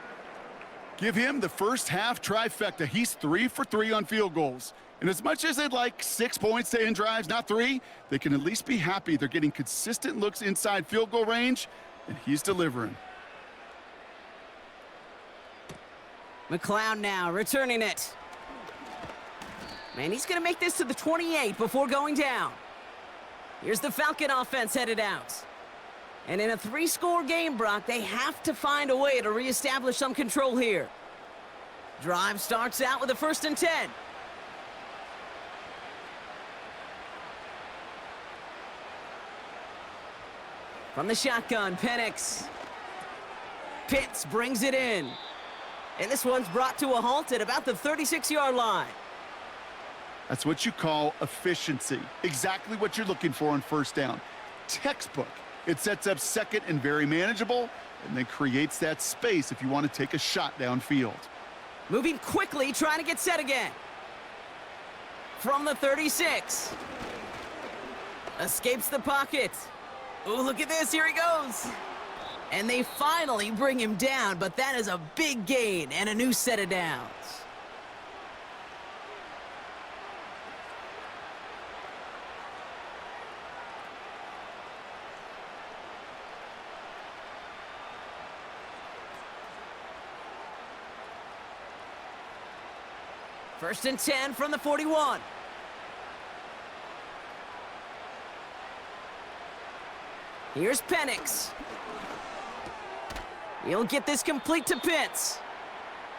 Give him the first half trifecta. He's 3 for 3 on field goals. And as much as they'd like 6 points to end drives, not 3, they can at least be happy they're getting consistent looks inside field goal range, and he's delivering. McLeod now returning it. Man, he's going to make this to the 28 before going down. Here's the Falcon offense headed out. And in a 3-score game, Brock, they have to find a way to reestablish some control here. Drive starts out with a 1st and 10. From the shotgun, Penix. Pitts brings it in. And this one's brought to a halt at about the 36-yard line. That's what you call efficiency. Exactly what you're looking for on first down. Textbook. It sets up second and very manageable, and then creates that space if you want to take a shot downfield. Moving quickly, trying to get set again. From the 36. Escapes the pocket. Oh, look at this. Here he goes. And they finally bring him down, but that is a big gain and a new set of downs. First and 10 from the 41. Here's Penix. He'll get this complete to Pitts.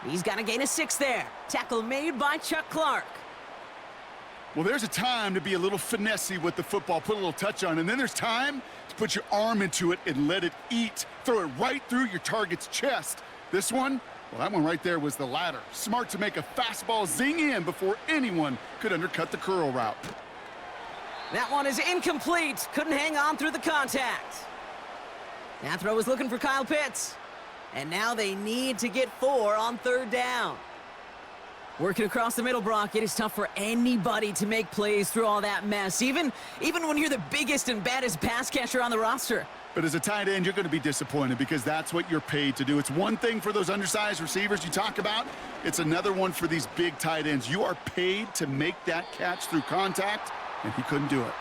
He's got to gain a 6 there. Tackle made by Chuck Clark. Well, there's a time to be a little finessey with the football, put a little touch on, and then there's time to put your arm into it and let it eat. Throw it right through your target's chest. This one, well, that one right there was the latter. Smart to make a fastball zing in before anyone could undercut the curl route. That one is incomplete. Couldn't hang on through the contact. That throw was looking for Kyle Pitts. And now they need to get 4 on third down. Working across the middle, Brock, it is tough for anybody to make plays through all that mess, even when you're the biggest and baddest pass catcher on the roster. But as a tight end, you're going to be disappointed because that's what you're paid to do. It's one thing for those undersized receivers you talk about. It's another one for these big tight ends. You are paid to make that catch through contact, and he couldn't do it.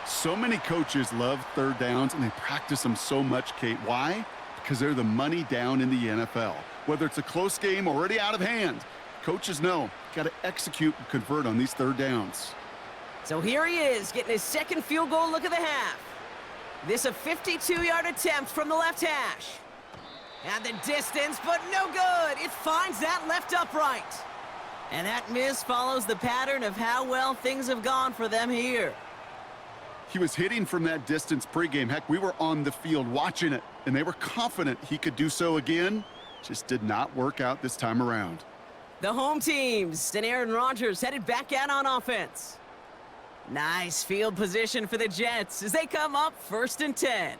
So many coaches love third downs, and they practice them so much, Kate. Why? Because they're the money down in the NFL. Whether it's a close game already out of hand, coaches know got to execute and convert on these third downs. So here he is, getting his second field goal look of the half. This a 52-yard attempt from the left hash. And the distance, but no good. It finds that left upright. And that miss follows the pattern of how well things have gone for them here. He was hitting from that distance pregame. Heck, we were on the field watching it, and they were confident he could do so again. Just did not work out this time around. The home teams and Aaron Rodgers headed back out on offense. Nice field position for the Jets as they come up 1st and 10.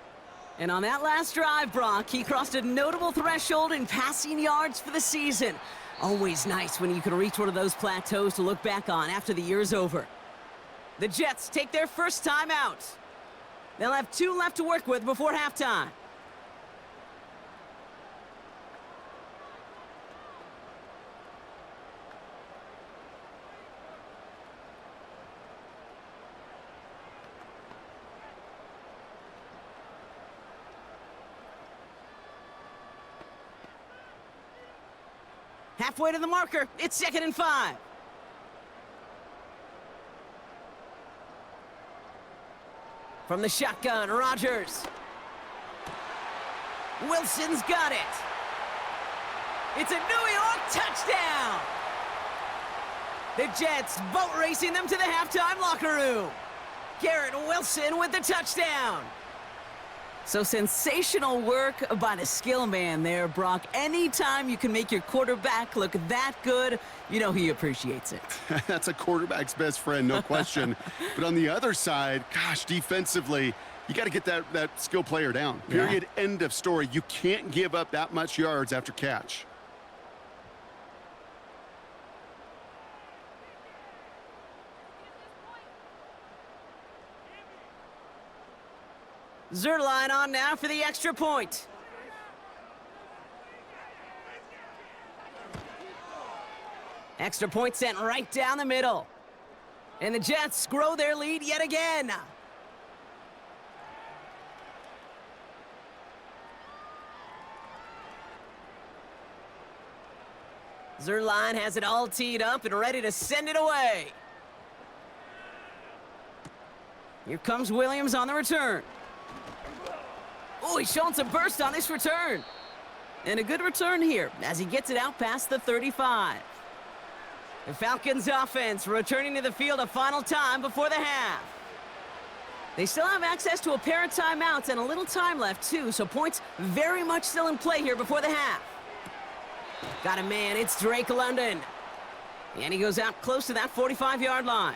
And on that last drive, Brock, he crossed a notable threshold in passing yards for the season. Always nice when you can reach one of those plateaus to look back on after the year's over. The Jets take their first time out. They'll have 2 left to work with before halftime. Halfway to the marker, it's 2nd and 5. From the shotgun, Rodgers. Wilson's got it. It's a New York touchdown. The Jets boat racing them to the halftime locker room. Garrett Wilson with the touchdown. So sensational work by the skill man there, Brock. Anytime you can make your quarterback look that good, you know he appreciates it. That's a quarterback's best friend, no question. But on the other side, gosh, defensively, you got to get that skill player down. Period. Yeah. End of story. You can't give up that much yards after catch. Zerline on now for the extra point. Extra point sent right down the middle. And the Jets grow their lead yet again. Zerline has it all teed up and ready to send it away. Here comes Williams on the return. Oh, he's showing some burst on this return. And a good return here as he gets it out past the 35. The Falcons offense returning to the field a final time before the half. They still have access to a pair of timeouts and a little time left too, so points very much still in play here before the half. Got a man, it's Drake London. And he goes out close to that 45-yard line.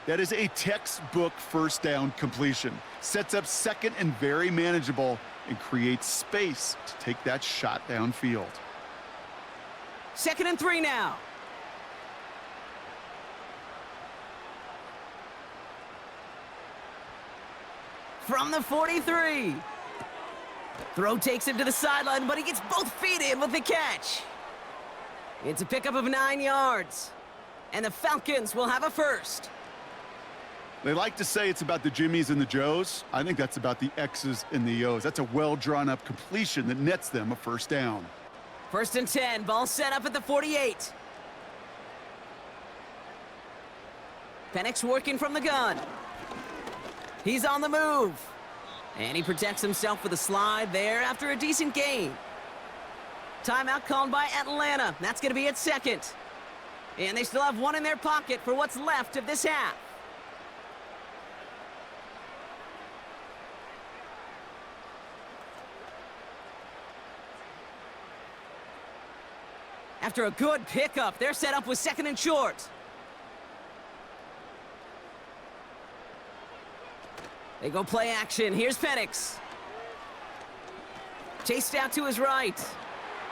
That is a textbook first down completion. Sets up second and very manageable and creates space to take that shot downfield. 2nd and 3 now. From the 43. Throw takes him to the sideline, but he gets both feet in with the catch. It's a pickup of 9 yards. And the Falcons will have a first. They like to say it's about the Jimmies and the Joes. I think that's about the X's and the O's. That's a well-drawn-up completion that nets them a first down. 1st and 10, ball set up at the 48. Penix working from the gun. He's on the move. And he protects himself with a slide there after a decent gain. Timeout called by Atlanta. That's going to be at 2nd. And they still have one in their pocket for what's left of this half. After a good pickup, they're set up with 2nd and short. They go play action. Here's Penix. Chased out to his right.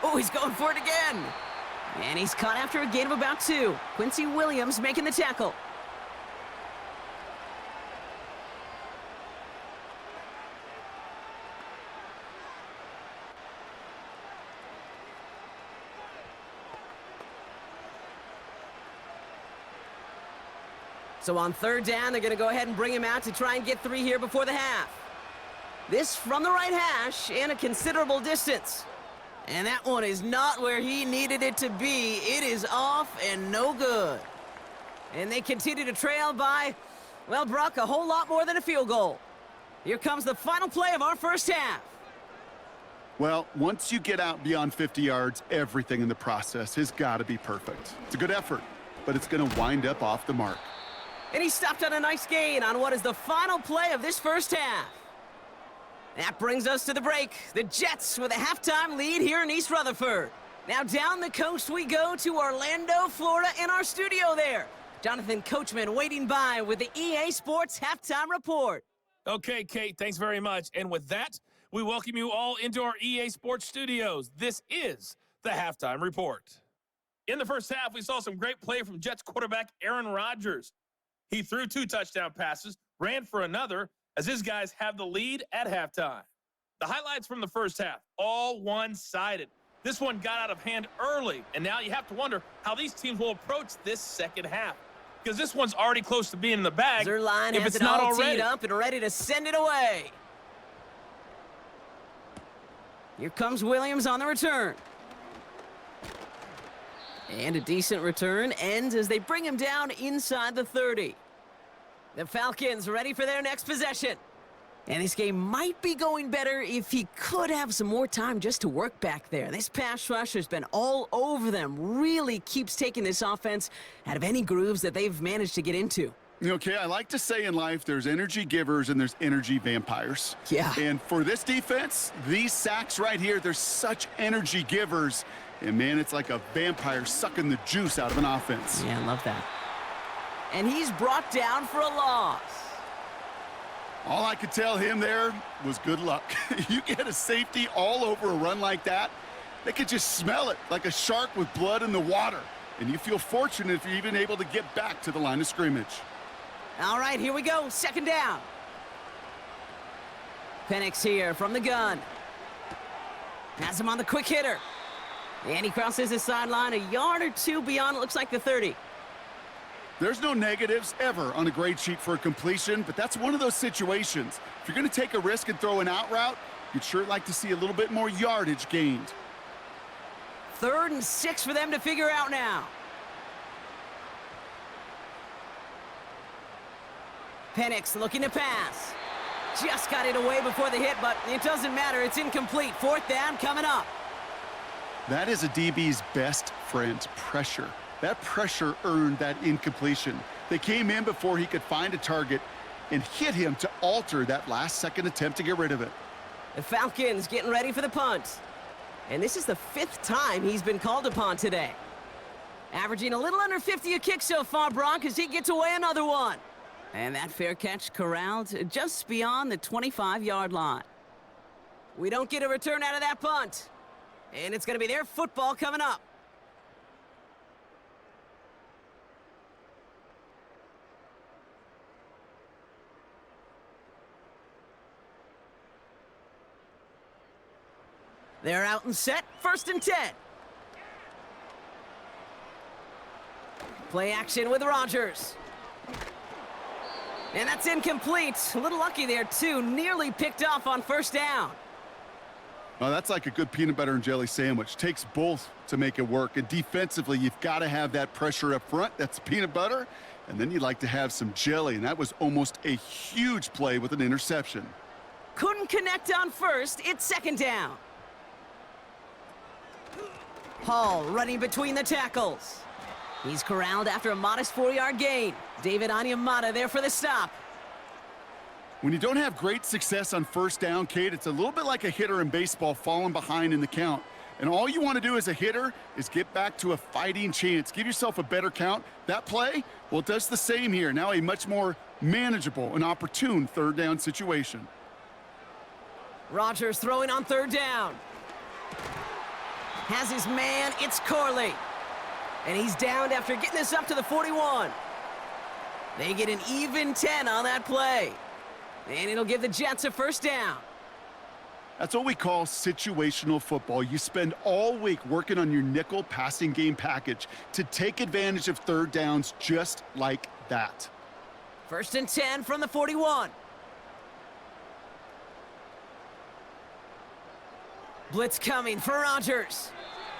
Oh, he's going for it again. And he's caught after a gain of about 2. Quincy Williams making the tackle. So on 3rd down, they're going to go ahead and bring him out to try and get 3 here before the half. This from the right hash and a considerable distance. And that one is not where he needed it to be. It is off and no good. And they continue to trail by, well, Brock, a whole lot more than a field goal. Here comes the final play of our first half. Well, once you get out beyond 50 yards, everything in the process has got to be perfect. It's a good effort, but it's going to wind up off the mark. And he stopped on a nice gain on what is the final play of this first half. That brings us to the break. The Jets with a halftime lead here in East Rutherford. Now down the coast we go to Orlando, Florida, in our studio there. Jonathan Coachman waiting by with the EA Sports Halftime Report. Okay, Kate, thanks very much. And with that, we welcome you all into our EA Sports studios. This is the Halftime Report. In the first half, we saw some great play from Jets quarterback Aaron Rodgers. He threw 2 touchdown passes, ran for another, as his guys have the lead at halftime. The highlights from the first half, all one-sided. This one got out of hand early, and now you have to wonder how these teams will approach this second half, because this one's already close to being in the bag Their line if has it's it not all already. teed up and ready to send it away. Here comes Williams on the return. And a decent return ends as they bring him down inside the 30. The Falcons ready for their next possession. And this game might be going better if he could have some more time just to work back there. This pass rush has been all over them. Really keeps taking this offense out of any grooves that they've managed to get into. Okay, I like to say in life there's energy givers and there's energy vampires. Yeah. And for this defense, these sacks right here, they're such energy givers. And, man, it's like a vampire sucking the juice out of an offense. Yeah, I love that. And he's brought down for a loss. All I could tell him there was good luck. You get a safety all over a run like that, they could just smell it like a shark with blood in the water. And you feel fortunate if you're even able to get back to the line of scrimmage. All right, here we go. 2nd down. Penix here from the gun. Has him on the quick hitter. And he crosses the sideline a yard or 2 beyond, it looks like the 30. There's no negatives ever on a grade sheet for a completion, but that's one of those situations. If you're going to take a risk and throw an out route, you'd sure like to see a little bit more yardage gained. 3rd and 6 for them to figure out now. Penix looking to pass. Just got it away before the hit, but it doesn't matter. It's incomplete. 4th down coming up. That is a DB's best friend, pressure. That pressure earned that incompletion. They came in before he could find a target and hit him to alter that last-second attempt to get rid of it. The Falcons getting ready for the punt. And this is the 5th time he's been called upon today. Averaging a little under 50 a kick so far, Brock, as he gets away another one. And that fair catch corralled just beyond the 25-yard line. We don't get a return out of that punt. And it's going to be their football coming up. They're out and set, 1st and 10. Play action with Rodgers. And that's incomplete. A little lucky there, too. Nearly picked off on 1st down. Oh, that's like a good peanut butter and jelly sandwich. Takes both to make it work. And defensively, you've got to have that pressure up front. That's peanut butter. And then you'd like to have some jelly. And that was almost a huge play with an interception. Couldn't connect on 1st. It's 2nd down. Hall running between the tackles. He's corralled after a modest 4-yard gain. David Onyemata there for the stop. When you don't have great success on 1st down, Kate, it's a little bit like a hitter in baseball falling behind in the count. And all you want to do as a hitter is get back to a fighting chance. Give yourself a better count. That play, well, it does the same here. Now a much more manageable and opportune 3rd down situation. Rodgers throwing on 3rd down. Has his man, it's Corley. And he's downed after getting this up to the 41. They get an even 10 on that play. And it'll give the Jets a 1st down. That's what we call situational football. You spend all week working on your nickel passing game package to take advantage of 3rd downs just like that. 1st and 10 from the 41. Blitz coming for Rodgers.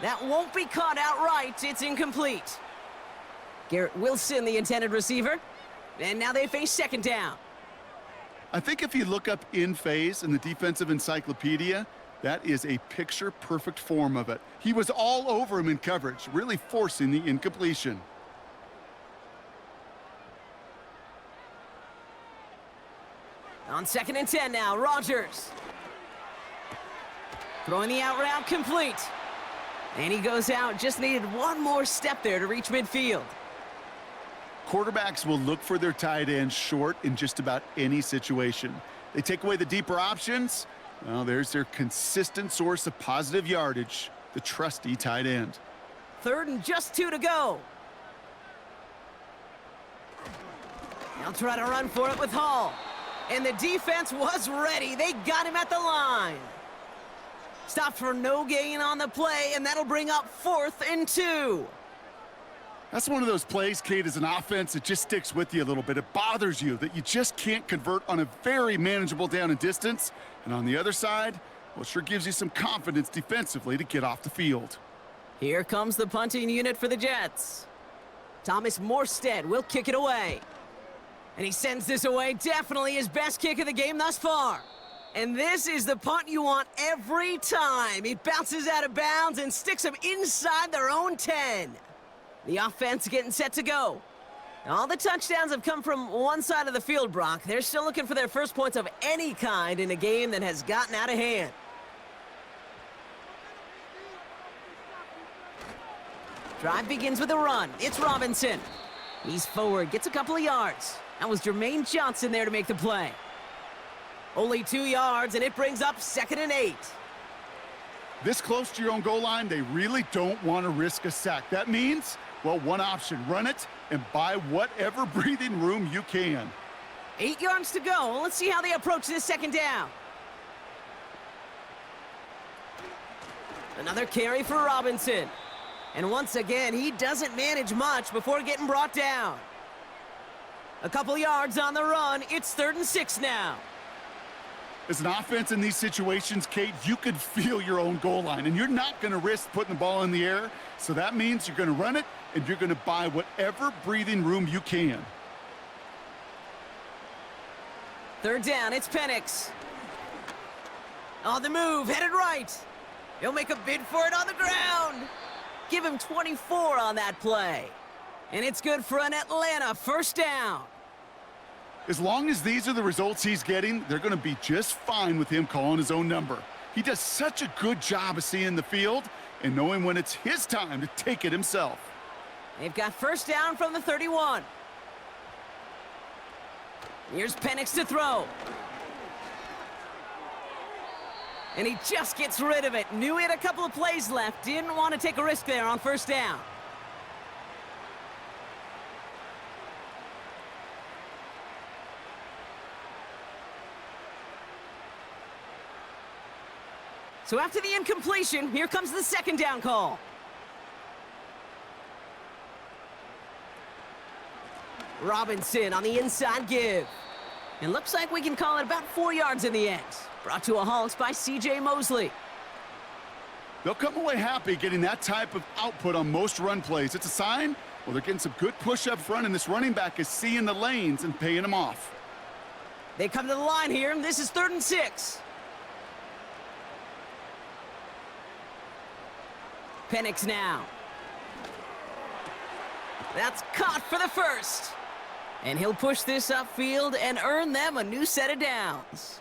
That won't be caught outright. It's incomplete. Garrett Wilson, the intended receiver. And now they face 2nd down. I think if you look up in phase in the defensive encyclopedia, that is a picture-perfect form of it. He was all over him in coverage, really forcing the incompletion. On 2nd and 10 now, Rodgers. Throwing the out route complete. And he goes out, just needed one more step there to reach midfield. Quarterbacks will look for their tight ends short in just about any situation. They take away the deeper options. Well, there's their consistent source of positive yardage, the trusty tight end. 3rd and just 2 to go. They'll try to run for it with Hall. And the defense was ready. They got him at the line. Stopped for no gain on the play, and that'll bring up 4th and 2. That's one of those plays, Kate, as an offense, it just sticks with you a little bit. It bothers you that you just can't convert on a very manageable down and distance. And on the other side, well, it sure gives you some confidence defensively to get off the field. Here comes the punting unit for the Jets. Thomas Morstead will kick it away. And he sends this away, definitely his best kick of the game thus far. And this is the punt you want every time. He bounces out of bounds and sticks them inside their own 10. The offense getting set to go. All the touchdowns have come from one side of the field, Brock. They're still looking for their first points of any kind in a game that has gotten out of hand. Drive begins with a run. It's Robinson. He's forward, gets a couple of yards. That was Jermaine Johnson there to make the play. Only 2 yards, and it brings up 2nd and 8. This close to your own goal line, they really don't want to risk a sack. That means, well, one option, run it and buy whatever breathing room you can. 8 yards to go. Let's see how they approach this 2nd down. Another carry for Robinson. And once again, he doesn't manage much before getting brought down. A couple yards on the run. It's 3rd and 6 now. As an offense in these situations, Kate, you could feel your own goal line, and you're not going to risk putting the ball in the air. So that means you're going to run it, and you're going to buy whatever breathing room you can. 3rd down, it's Penix. On the move, headed right. He'll make a bid for it on the ground. Give him 24 on that play. And it's good for an Atlanta 1st down. As long as these are the results he's getting, they're going to be just fine with him calling his own number. He does such a good job of seeing the field and knowing when it's his time to take it himself. They've got first down from the 31. Here's Penix to throw. And he just gets rid of it. Knew he had a couple of plays left. Didn't want to take a risk there on first down. So after the incompletion, here comes the second down call. Robinson on the inside give. And looks like we can call it about 4 yards in the end. Brought to a halt by C.J. Mosley. They'll come away happy getting that type of output on most run plays. It's a sign, well, they're getting some good push up front, and this running back is seeing the lanes and paying them off. They come to the line here, and this is 3rd and 6. Penix now. That's caught for the first. And he'll push this upfield and earn them a new set of downs.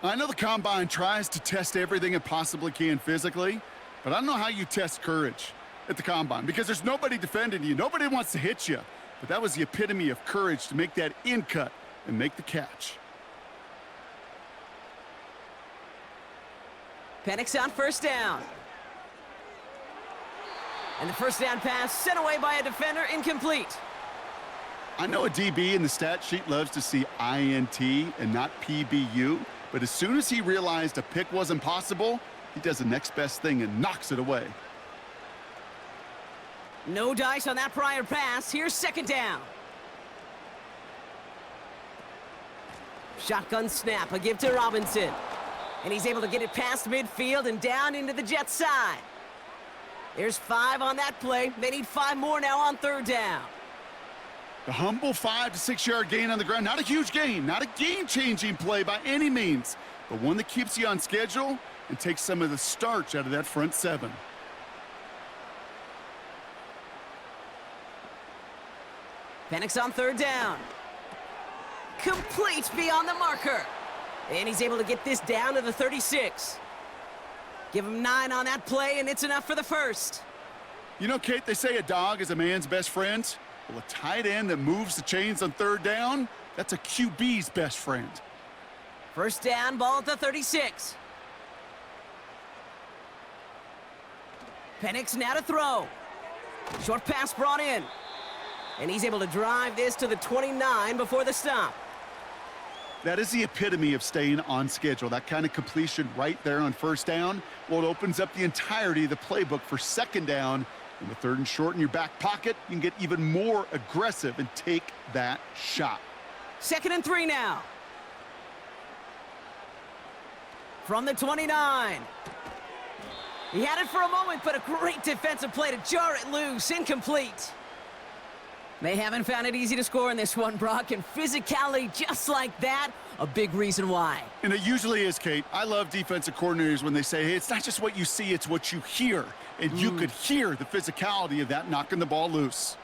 I know the Combine tries to test everything it possibly can physically, but I don't know how you test courage at the Combine because there's nobody defending you. Nobody wants to hit you. But that was the epitome of courage to make that in cut and make the catch. Penix on first down. And the first down pass sent away by a defender, incomplete. I know a DB in the stat sheet loves to see INT and not PBU, but as soon as he realized a pick wasn't possible, he does the next best thing and knocks it away. No dice on that prior pass. Here's second down. Shotgun snap, a give to Robinson. And he's able to get it past midfield and down into the Jets' side. There's 5 on that play. They need 5 more now on third down. The humble 5 to 6 yard gain on the ground. Not a huge gain, not a game-changing play by any means, but one that keeps you on schedule and takes some of the starch out of that front 7. Penix on third down. Complete beyond the marker. And he's able to get this down to the 36. Give him 9 on that play, and it's enough for the first. You know, Kate, they say a dog is a man's best friend. Well, a tight end that moves the chains on third down, that's a QB's best friend. First down, ball at the 36. Penix now to throw. Short pass brought in. And he's able to drive this to the 29 before the stop. That is the epitome of staying on schedule. That kind of completion right there on first down. Well, it opens up the entirety of the playbook for second down. And with 3rd and short in your back pocket, you can get even more aggressive and take that shot. 2nd and 3 now. From the 29. He had it for a moment, but a great defensive play to jar it loose. Incomplete. They haven't found it easy to score in this one, Brock, and physicality just like that, a big reason why. And it usually is, Kate. I love defensive coordinators when they say, hey, it's not just what you see, it's what you hear. And you could hear the physicality of that knocking the ball loose.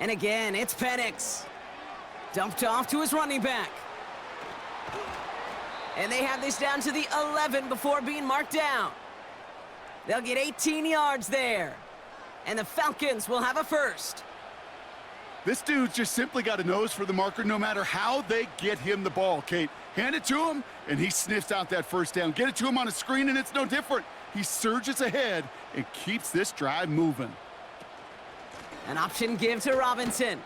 And again, it's Penix. Dumped off to his running back. And they have this down to the 11 before being marked down. They'll get 18 yards there. And the Falcons will have a first. This dude's just simply got a nose for the marker no matter how they get him the ball, Kate. Hand it to him, and he sniffs out that first down. Get it to him on a screen, and it's no different. He surges ahead and keeps this drive moving. An option give to Robinson.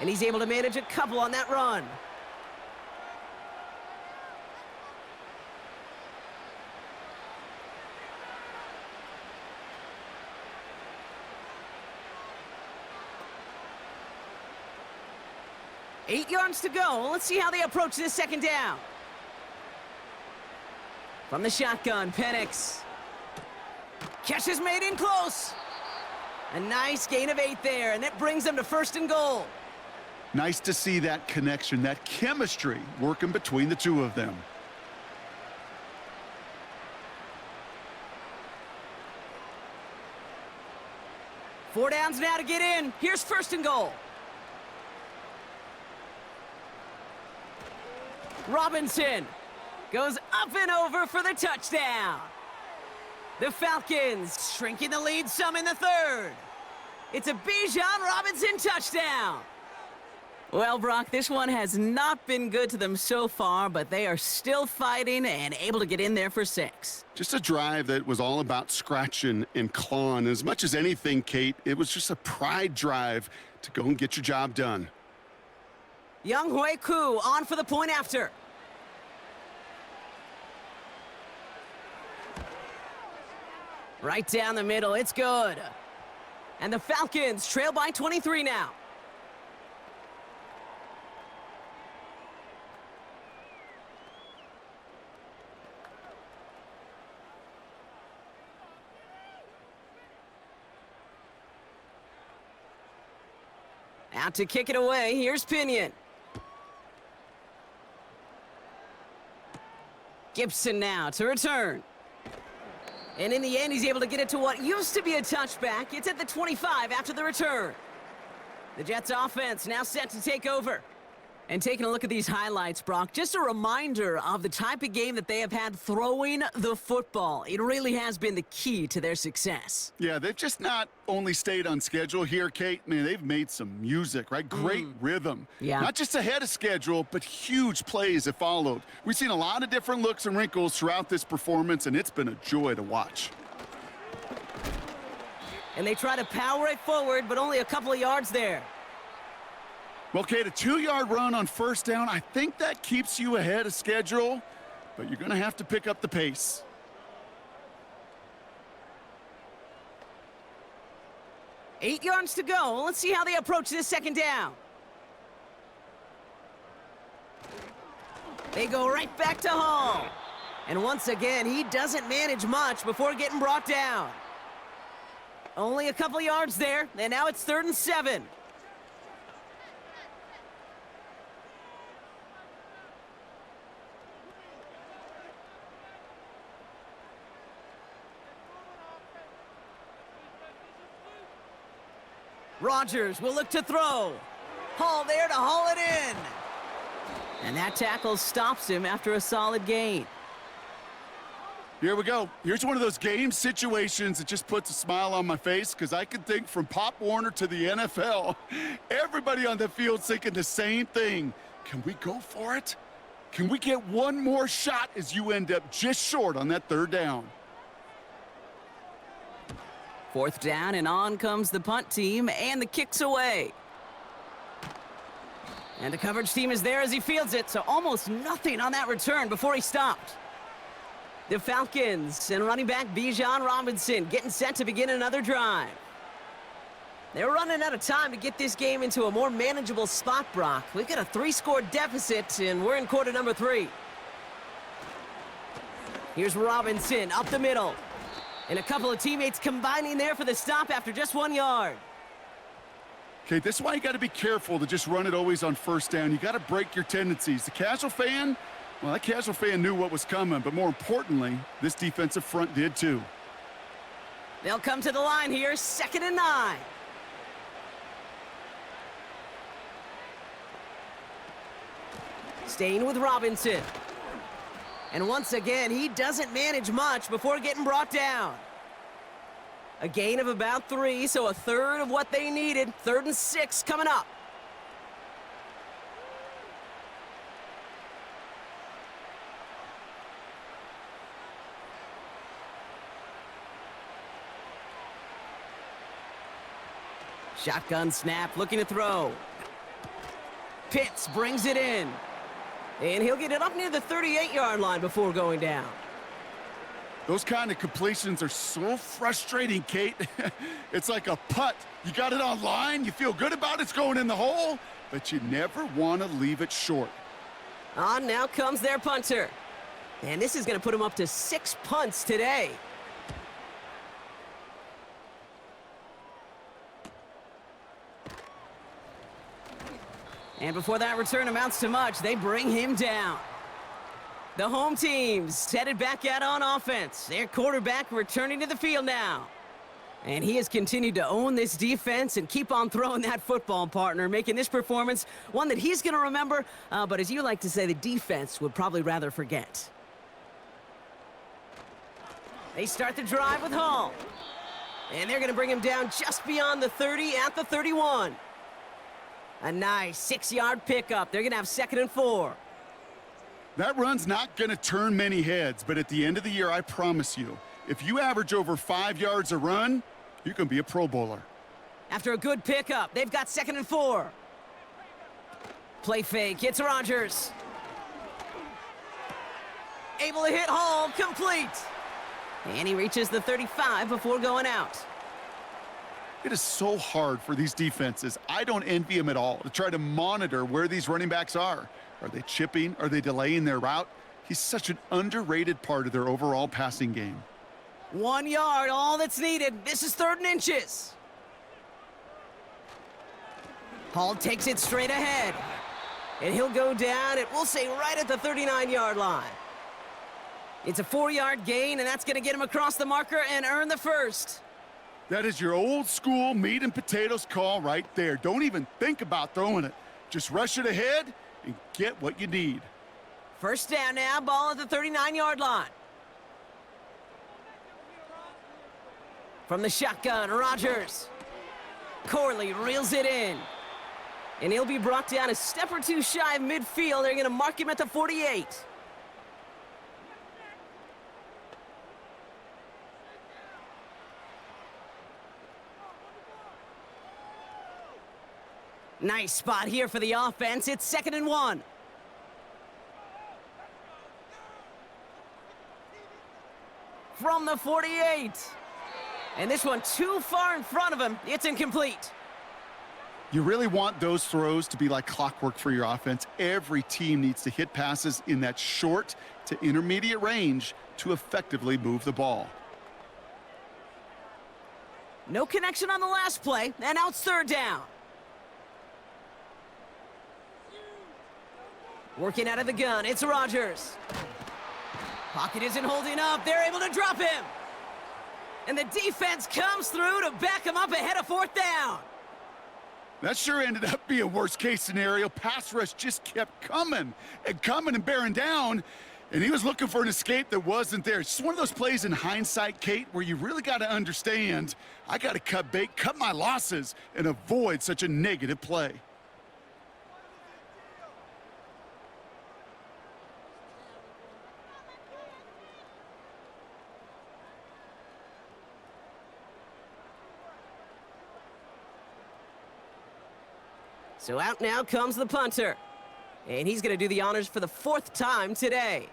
And he's able to manage a couple on that run. Eight yards to go. Let's see how they approach this second down. From the shotgun, Penix. Catch is made in close. A nice gain of 8 there, and that brings them to 1st and goal. Nice to see that connection, that chemistry working between the two of them. Four downs now to get in. Here's 1st and goal. Robinson. Goes up and over for the touchdown. The Falcons shrinking the lead some in the third. It's a Bijan Robinson touchdown. Well, Brock, this one has not been good to them so far, but they are still fighting and able to get in there for 6. Just a drive that was all about scratching and clawing. As much as anything, Kate, it was just a pride drive to go and get your job done. Young Hui Koo on for the point after. Right down the middle, it's good. And the Falcons trail by 23 now. Out to kick it away, here's Pinion. Gibson now to return. And in the end, he's able to get it to what used to be a touchback. It's at the 25 after the return. The Jets offense now set to take over. And taking a look at these highlights, Brock, just a reminder of the type of game that they have had throwing the football. It really has been the key to their success. Yeah, they've just not only stayed on schedule here, Kate. Man, they've made some music, right? Great rhythm. Yeah. Not just ahead of schedule, but huge plays have followed. We've seen a lot of different looks and wrinkles throughout this performance, and it's been a joy to watch. And they try to power it forward, but only a couple of yards there. Well, Kate, a 2-yard run on first down, I think that keeps you ahead of schedule, but you're going to have to pick up the pace. Eight yards to go. Let's see how they approach this second down. They go right back to Hall. And once again, he doesn't manage much before getting brought down. Only a couple yards there, and now it's 3rd and 7. Rodgers will look to throw. Hall there to haul it in. And that tackle stops him after a solid gain. Here we go. Here's one of those game situations that just puts a smile on my face because I can think from Pop Warner to the NFL. Everybody on the field's thinking the same thing. Can we go for it? Can we get one more shot as you end up just short on that 3rd down? 4th down, and on comes the punt team, and the kick's away. And the coverage team is there as he fields it, so almost nothing on that return before he stopped. The Falcons and running back Bijan Robinson getting set to begin another drive. They're running out of time to get this game into a more manageable spot, Brock. We've got a 3-score deficit, and we're in quarter number 3. Here's Robinson up the middle. And a couple of teammates combining there for the stop after just 1 yard. Okay, this is why you got to be careful to just run it always on first down. You got to break your tendencies. The casual fan, well, that casual fan knew what was coming, but more importantly, this defensive front did too. They'll come to the line here, 2nd and 9. Staying with Robinson. And once again, he doesn't manage much before getting brought down. A gain of about 3, so a third of what they needed. 3rd and 6 coming up. Shotgun snap, looking to throw. Pitts brings it in. And he'll get it up near the 38-yard line before going down. Those kind of completions are so frustrating, Kate. It's like a putt. You got it on line, you feel good about it's going in the hole, but you never want to leave it short. On now comes their punter. And this is going to put him up to 6 punts today. And before that return amounts to much, they bring him down. The home team's headed back out on offense. Their quarterback returning to the field now. And he has continued to own this defense and keep on throwing that football, partner, making this performance one that he's going to remember, but as you like to say, the defense would probably rather forget. They start the drive with Hall. And they're going to bring him down just beyond the 30 at the 31. A nice 6-yard pickup. They're going to have 2nd and 4. That run's not going to turn many heads, but at the end of the year, I promise you, if you average over 5 yards a run, you can be a Pro Bowler. After a good pickup, they've got 2nd and 4. Play fake. It's Rodgers. Able to hit Hall. Complete. And he reaches the 35 before going out. It is so hard for these defenses. I don't envy them at all to try to monitor where these running backs are. Are they chipping? Are they delaying their route? He's such an underrated part of their overall passing game. 1 yard, all that's needed. This is 3rd and inches. Hall takes it straight ahead. And he'll go down, we'll say right at the 39-yard line. It's a 4-yard gain, and that's going to get him across the marker and earn the first. That is your old school meat and potatoes call right there. Don't even think about throwing it. Just rush it ahead and get what you need. First down now, ball at the 39-yard line. From the shotgun, Rodgers. Corley reels it in. And he'll be brought down a step or two shy of midfield. They're going to mark him at the 48. Nice spot here for the offense. It's 2nd and 1. From the 48. And this one too far in front of him. It's incomplete. You really want those throws to be like clockwork for your offense. Every team needs to hit passes in that short to intermediate range to effectively move the ball. No connection on the last play, and now it's 3rd down. Working out of the gun, it's Rodgers. Pocket isn't holding up. They're able to drop him. And the defense comes through to back him up ahead of 4th down. That sure ended up being a worst-case scenario. Pass rush just kept coming and bearing down, and he was looking for an escape that wasn't there. It's just one of those plays in hindsight, Kate, where you really got to understand, I got to cut bait, cut my losses, and avoid such a negative play. So out now comes the punter. And he's going to do the honors for the 4th time today.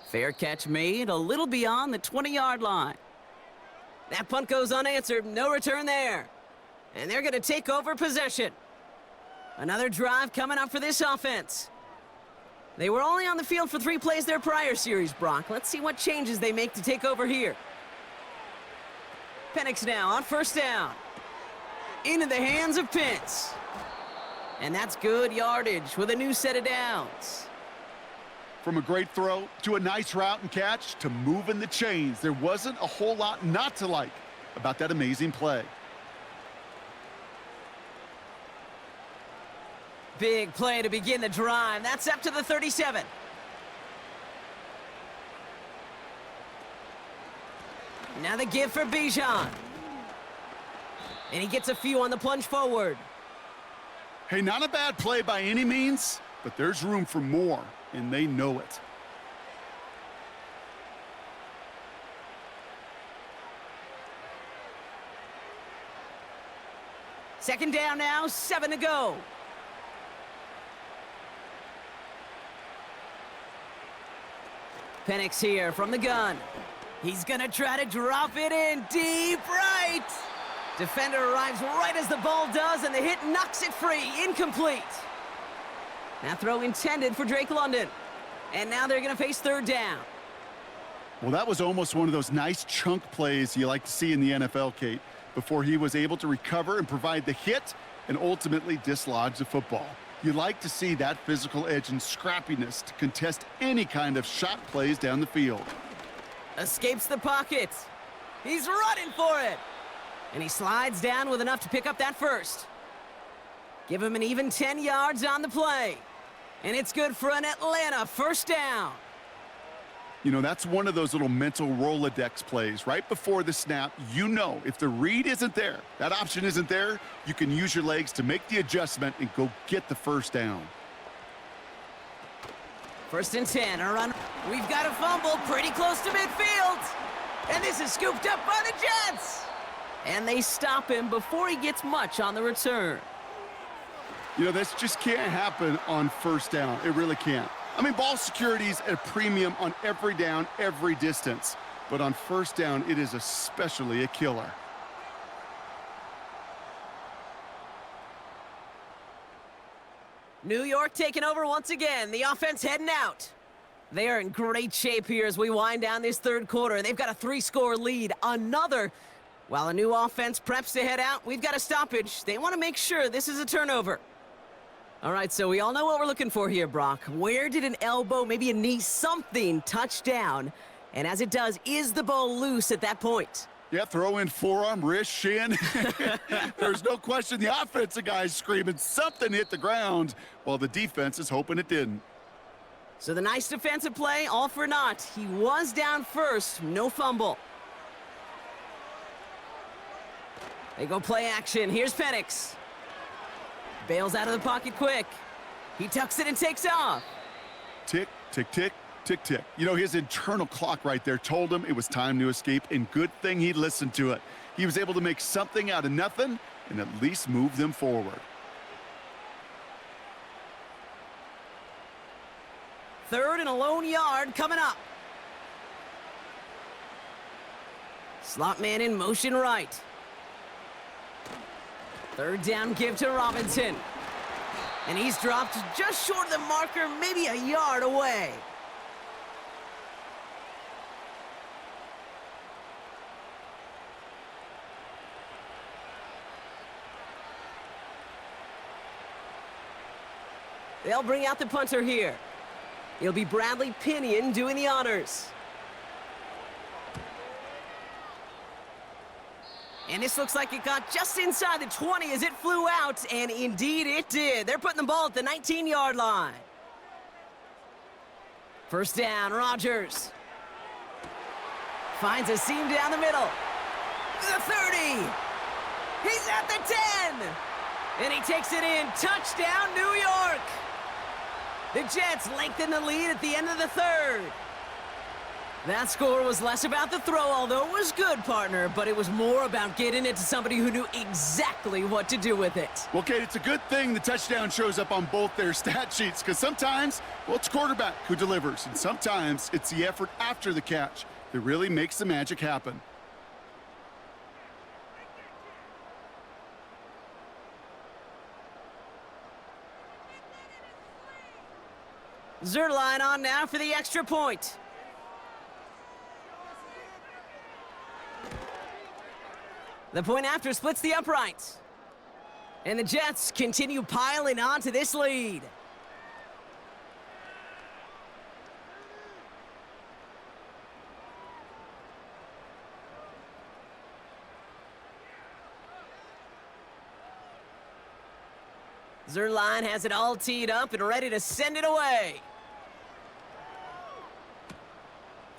Fair catch made, a little beyond the 20-yard line. That punt goes unanswered, no return there. And they're going to take over possession. Another drive coming up for this offense. They were only on the field for 3 plays their prior series, Brock. Let's see what changes they make to take over here. Penix now on 1st down. Into the hands of Pitts. And that's good yardage with a new set of downs. From a great throw to a nice route and catch to moving the chains, there wasn't a whole lot not to like about that amazing play. Big play to begin the drive. That's up to the 37. Now the give for Bijan. And he gets a few on the plunge forward. Hey, not a bad play by any means, but there's room for more, and they know it. Second down now, 7 to go. Penix here from the gun. He's going to try to drop it in deep right. Defender arrives right as the ball does, and the hit knocks it free. Incomplete. That throw intended for Drake London. And now they're going to face 3rd down. Well, that was almost one of those nice chunk plays you like to see in the NFL, Kate, before he was able to recover and provide the hit and ultimately dislodge the football. You like to see that physical edge and scrappiness to contest any kind of shot plays down the field. Escapes the pocket. He's running for it. And he slides down with enough to pick up that first. Give him an even 10 yards on the play. And it's good for an Atlanta first down. You know, that's one of those little mental Rolodex plays. Right before the snap, you know if the read isn't there, that option isn't there, you can use your legs to make the adjustment and go get the first down. 1st and 10, a run. We've got a fumble pretty close to midfield. And this is scooped up by the Jets. And they stop him before he gets much on the return. You know, this just can't happen on first down. It really can't. I mean, ball security's at a premium on every down, every distance. But on first down, it is especially a killer. New York taking over once again. The offense heading out. They are in great shape here as we wind down this third quarter. They've got a 3-score lead. While a new offense preps to head out, we've got a stoppage. They want to make sure this is a turnover. All right, so we all know what we're looking for here, Brock. Where did an elbow, maybe a knee, something touch down? And as it does, is the ball loose at that point? Yeah, throw in forearm, wrist, shin. There's no question the offensive guy's screaming something hit the ground while the defense is hoping it didn't. So the nice defensive play, all for naught. He was down first, no fumble. They go play action. Here's Penix. Bails out of the pocket quick. He tucks it and takes off. Tick, tick, tick, tick, tick. You know, his internal clock right there told him it was time to escape, and good thing he listened to it. He was able to make something out of nothing and at least move them forward. 3rd and a lone yard coming up. Slot man in motion right. 3rd down give to Robinson. And he's dropped just short of the marker, maybe a yard away. They'll bring out the punter here. It'll be Bradley Pinion doing the honors. And this looks like it got just inside the 20 as it flew out, and indeed it did. They're putting the ball at the 19-yard line. First down, Rodgers. Finds a seam down the middle. The 30. He's at the 10. And he takes it in. Touchdown, New York. The Jets lengthen the lead at the end of the 3rd. That score was less about the throw, although it was good, partner, but it was more about getting it to somebody who knew exactly what to do with it. Well, Kate, it's a good thing the touchdown shows up on both their stat sheets, because sometimes, well, it's quarterback who delivers, and sometimes it's the effort after the catch that really makes the magic happen. Zerline on now for the extra point. The point after splits the uprights. And the Jets continue piling onto this lead. Zerline has it all teed up and ready to send it away.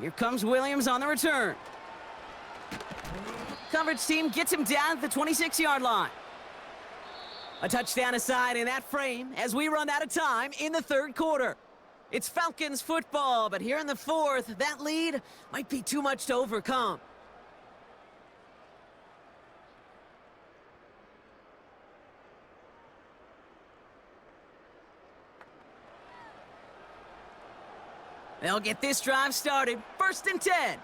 Here comes Williams on the return. Coverage team gets him down at the 26-yard line. A touchdown aside in that frame as we run out of time in the 3rd quarter. It's Falcons football, but here in the 4th, that lead might be too much to overcome. They'll get this drive started. 1st and 10.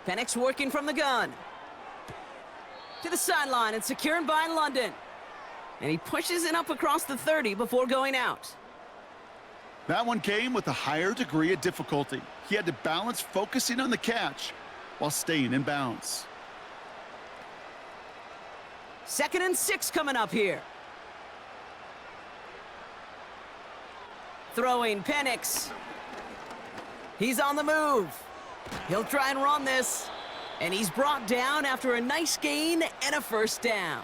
Penix working from the gun. To the sideline and secured by London. And he pushes it up across the 30 before going out. That one came with a higher degree of difficulty. He had to balance focusing on the catch while staying in bounds. 2nd and 6 coming up here. Throwing Penix. He's on the move. He'll try and run this. And he's brought down after a nice gain and a first down.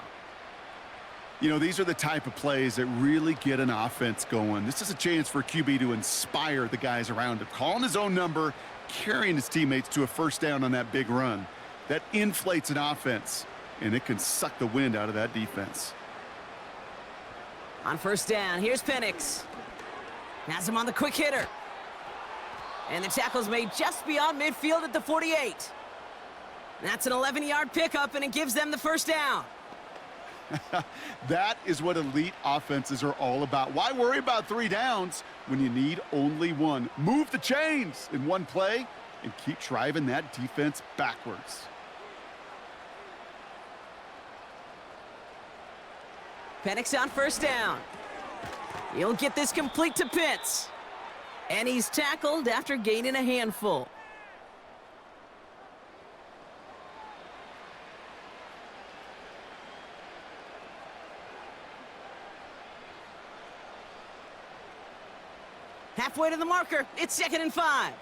You know, these are the type of plays that really get an offense going. This is a chance for QB to inspire the guys around him, calling his own number, carrying his teammates to a first down on that big run. That inflates an offense, and it can suck the wind out of that defense. On first down, here's Penix. Has him on the quick hitter. And the tackle's made just beyond midfield at the 48. That's an 11-yard pickup, and it gives them the first down. That is what elite offenses are all about. Why worry about 3 downs when you need only 1? Move the chains in one play and keep driving that defense backwards. Penix on first down. He'll get this complete to Pitts. And he's tackled after gaining a handful. Halfway to the marker. It's 2nd and 5.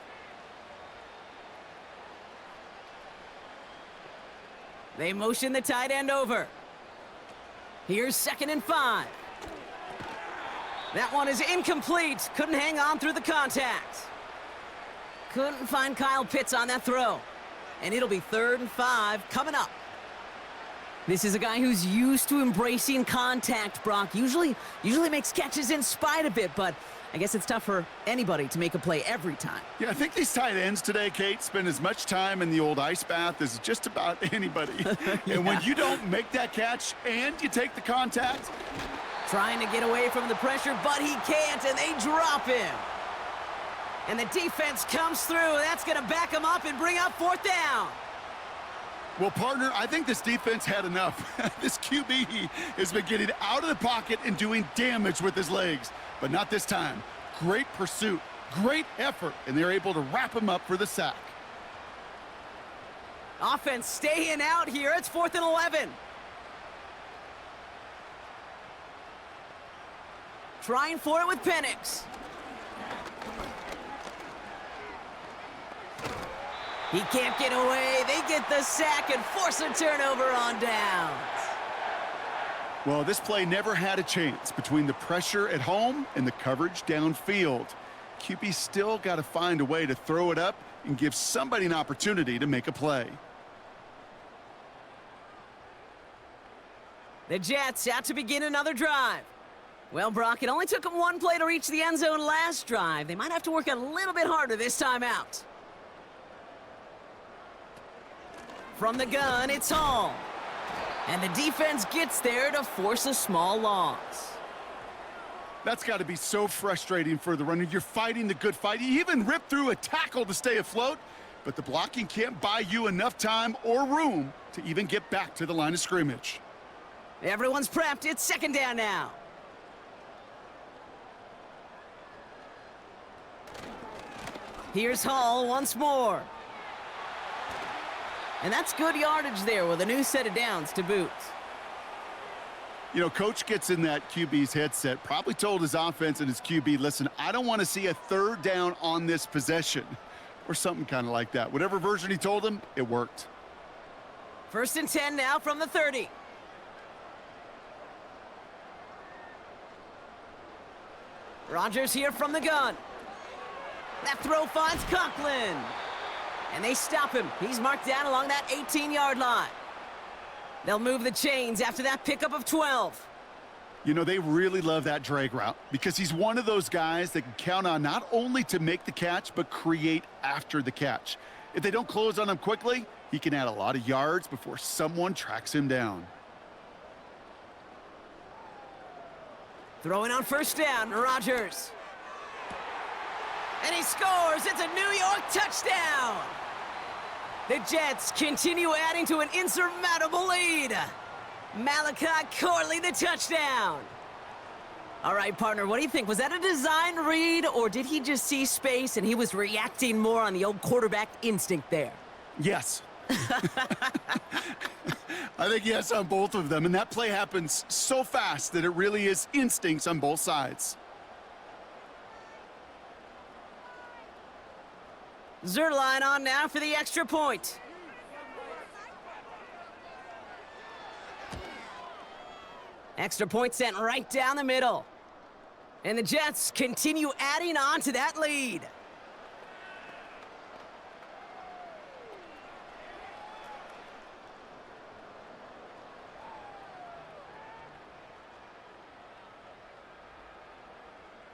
They motion the tight end over. Here's 2nd and 5. That one is incomplete. Couldn't hang on through the contact. Couldn't find Kyle Pitts on that throw. And it'll be 3rd and 5 coming up. This is a guy who's used to embracing contact, Brock. Usually makes catches in spite of it, but I guess it's tough for anybody to make a play every time. Yeah, I think these tight ends today, Kate, spend as much time in the old ice bath as just about anybody. Yeah. And when you don't make that catch and you take the contact, Trying to get away from the pressure, but he can't, and they drop him. And the defense comes through. That's going to back him up and bring up 4th down. well, partner, I think this defense had enough. This QB has been getting out of the pocket and doing damage with his legs, but not this time. Great pursuit, great effort, and they're able to wrap him up for the sack. Offense staying out here. It's 4th and 11. Trying for it with Penix. He can't get away. They get the sack and force a turnover on downs. Well, this play never had a chance between the pressure at home and the coverage downfield. QB still got to find a way to throw it up and give somebody an opportunity to make a play. The Jets out to begin another drive. Well, Brock, it only took them one play to reach the end zone last drive. They might have to work a little bit harder this time out. From the gun, it's Hall. And the defense gets there to force a small loss. That's got to be so frustrating for the runner. You're fighting the good fight. You even rip through a tackle to stay afloat, but the blocking can't buy you enough time or room to even get back to the line of scrimmage. Everyone's prepped. It's second down now. Here's Hall once more. And that's good yardage there with a new set of downs to boot. You know, coach gets in that QB's headset, probably told his offense and his QB, listen, I don't want to see a third down on this possession, or something kind of like that. Whatever version he told him, it worked. 1st and 10 now from the 30. Rodgers here from the gun. That throw finds Conklin. And they stop him. He's marked down along that 18-yard line. They'll move the chains after that pickup of 12. You know, they really love that drag route because he's one of those guys that can count on not only to make the catch, but create after the catch. If they don't close on him quickly, he can add a lot of yards before someone tracks him down. Throwing on 1st down, Rodgers. And he scores. It's a New York touchdown. The Jets continue adding to an insurmountable lead. Malachi Corley, the touchdown. All right, partner, what do you think? Was that a design read, or did he just see space and he was reacting more on the old quarterback instinct there? Yes. I think yes on both of them, and that play happens so fast that it really is instincts on both sides. Zerline on now for the extra point. Extra point sent right down the middle. And the Jets continue adding on to that lead.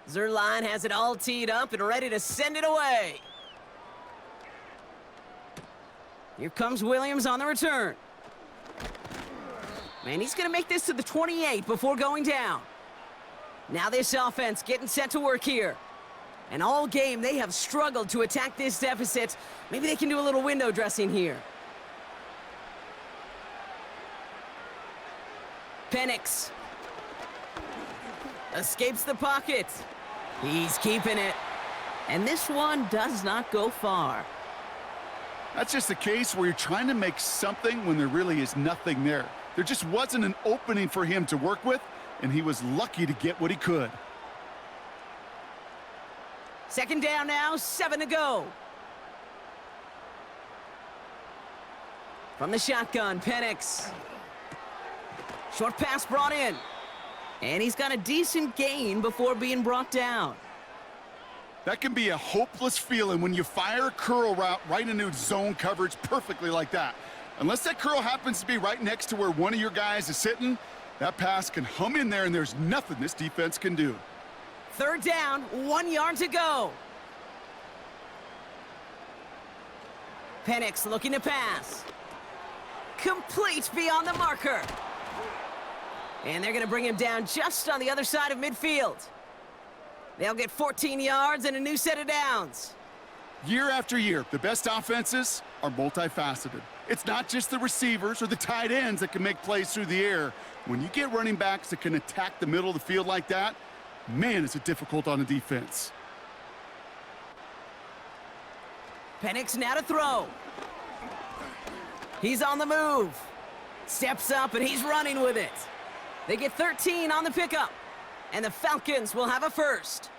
Zerline has it all teed up and ready to send it away. Here comes Williams on the return. And he's going to make this to the 28 before going down. Now this offense getting set to work here. And all game, they have struggled to attack this deficit. Maybe they can do a little window dressing here. Penix escapes the pocket. He's keeping it. And this one does not go far. That's just a case where you're trying to make something when there really is nothing there. There just wasn't an opening for him to work with, and he was lucky to get what he could. Second down now, 7 to go. From the shotgun, Penix. Short pass brought in. And he's got a decent gain before being brought down. That can be a hopeless feeling when you fire a curl route right into zone coverage perfectly like that. Unless that curl happens to be right next to where one of your guys is sitting, that pass can hum in there and there's nothing this defense can do. Third down, 1 yard to go. Penix looking to pass. Complete beyond the marker. And they're going to bring him down just on the other side of midfield. They'll get 14 yards and a new set of downs. Year after year, the best offenses are multifaceted. It's not just the receivers or the tight ends that can make plays through the air. When you get running backs that can attack the middle of the field like that, man, is it difficult on the defense. Penix now to throw. He's on the move. Steps up and he's running with it. They get 13 on the pickup. And the Falcons will have a first.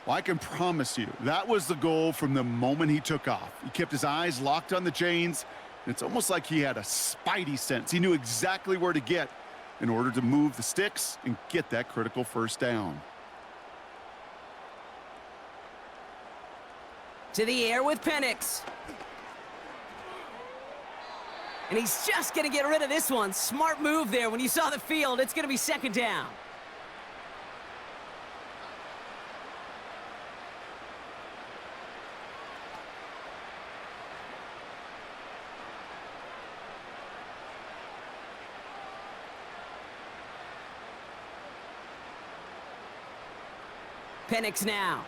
Well, I can promise you, that was the goal from the moment he took off. He kept his eyes locked on the chains, and it's almost like he had a spidey sense. He knew exactly where to get in order to move the sticks and get that critical first down. To the air with Penix. And he's just going to get rid of this one. Smart move there. When you saw the field, it's going to be second down. Penix now.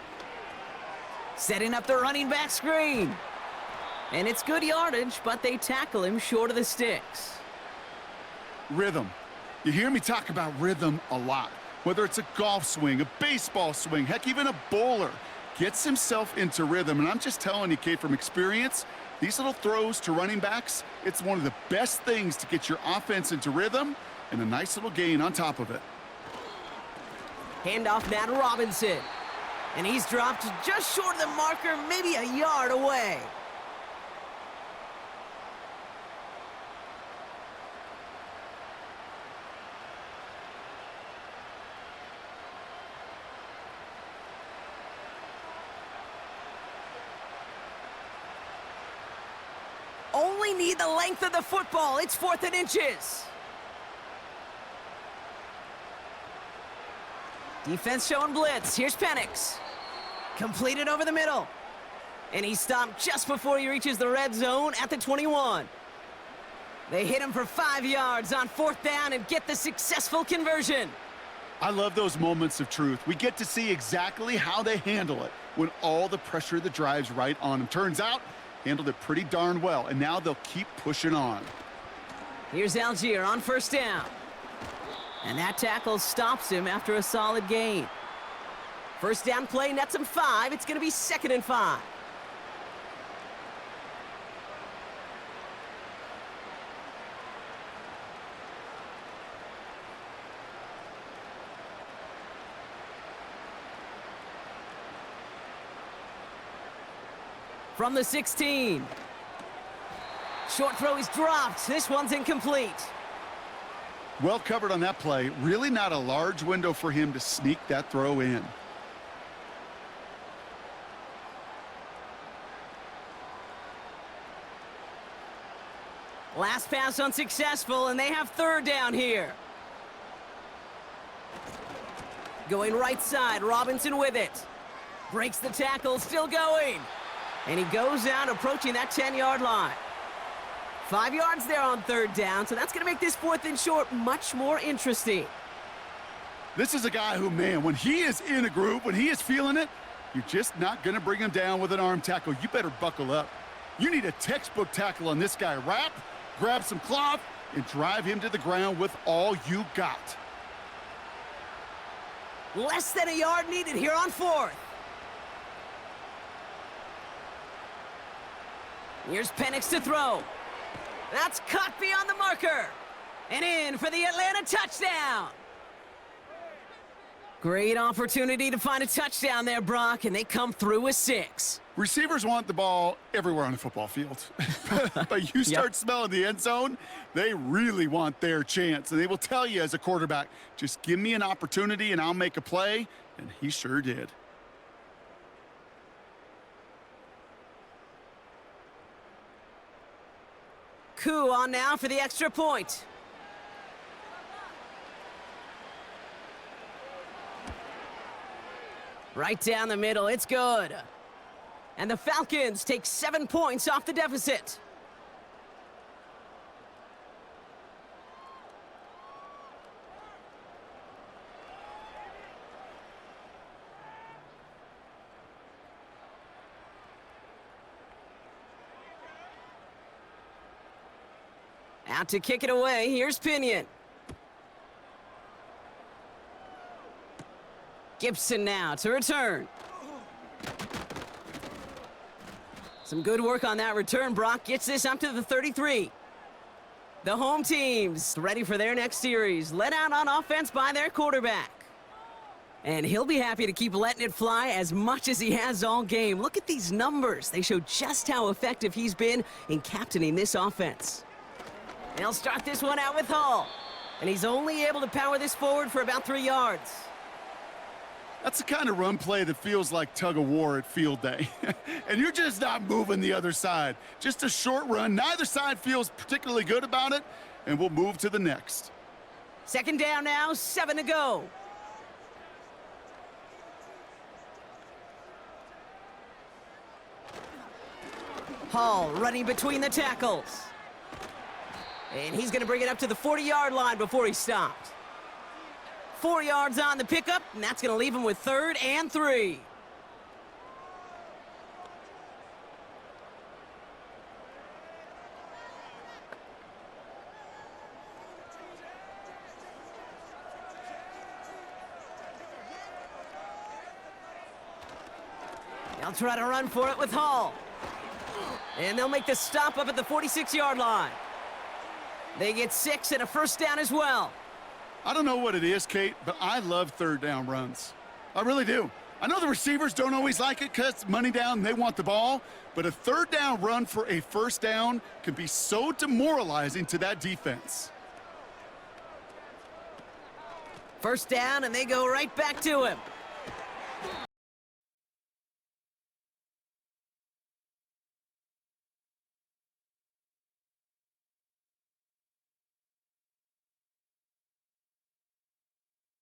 Setting up the running back screen. And it's good yardage, but they tackle him short of the sticks. Rhythm. You hear me talk about rhythm a lot. Whether it's a golf swing, a baseball swing, heck, even a bowler gets himself into rhythm. And I'm just telling you, Kate, from experience, these little throws to running backs, it's one of the best things to get your offense into rhythm and a nice little gain on top of it. Handoff now to Robinson. And he's dropped just short of the marker, maybe a yard away. Only need the length of the football. It's 4th and inches. Defense showing blitz. Here's Penix. Completed over the middle. And he stopped just before he reaches the red zone at the 21. They hit him for 5 yards on 4th down and get the successful conversion. I love those moments of truth. We get to see exactly how they handle it when all the pressure that drives right on them. Turns out, handled it pretty darn well, and now they'll keep pushing on. Here's Algier on 1st down. And that tackle stops him after a solid gain. First down play nets him 5. It's going to be 2nd and 5. From the 16. Short throw is dropped. This one's incomplete. Well covered on that play. Really not a large window for him to sneak that throw in. Last pass unsuccessful, and they have third down here. Going right side, Robinson with it. Breaks the tackle, still going. And he goes out approaching that 10-yard line. 5 yards there on third down, so that's going to make this 4th and short much more interesting. This is a guy who, man, when he is in a groove, when he is feeling it, you're just not going to bring him down with an arm tackle. You better buckle up. You need a textbook tackle on this guy. Wrap, grab some cloth, and drive him to the ground with all you got. Less than a yard needed here on 4th. Here's Penix to throw. That's caught beyond the marker. And in for the Atlanta touchdown. Great opportunity to find a touchdown there, Brock, and they come through with 6. Receivers want the ball everywhere on the football field. But you start smelling the end zone, they really want their chance. And they will tell you as a quarterback, just give me an opportunity and I'll make a play. And he sure did. Koo on now for the extra point. Right down the middle, it's good. And the Falcons take 7 points off the deficit. Out to kick it away, here's Pinion. Gibson now to return. Some good work on that return. Brock gets this up to the 33. The home team's ready for their next series. Let out on offense by their quarterback. And he'll be happy to keep letting it fly as much as he has all game. Look at these numbers. They show just how effective he's been in captaining this offense. They'll start this one out with Hall. And he's only able to power this forward for about 3 yards. That's the kind of run play that feels like tug of war at field day. And you're just not moving the other side. Just a short run. Neither side feels particularly good about it. And we'll move to the next. 2nd down now, 7 to go. Hall running between the tackles. And he's going to bring it up to the 40-yard line before he stopped. 4 yards on the pickup, and that's going to leave him with 3rd and 3. They'll try to run for it with Hall. And they'll make the stop up at the 46-yard line. They get 6 and a 1st down as well. I don't know what it is, Kate, but I love 3rd down runs. I really do. I know the receivers don't always like it because money down, they want the ball, but a 3rd down run for a 1st down can be so demoralizing to that defense. 1st down, and they go right back to him.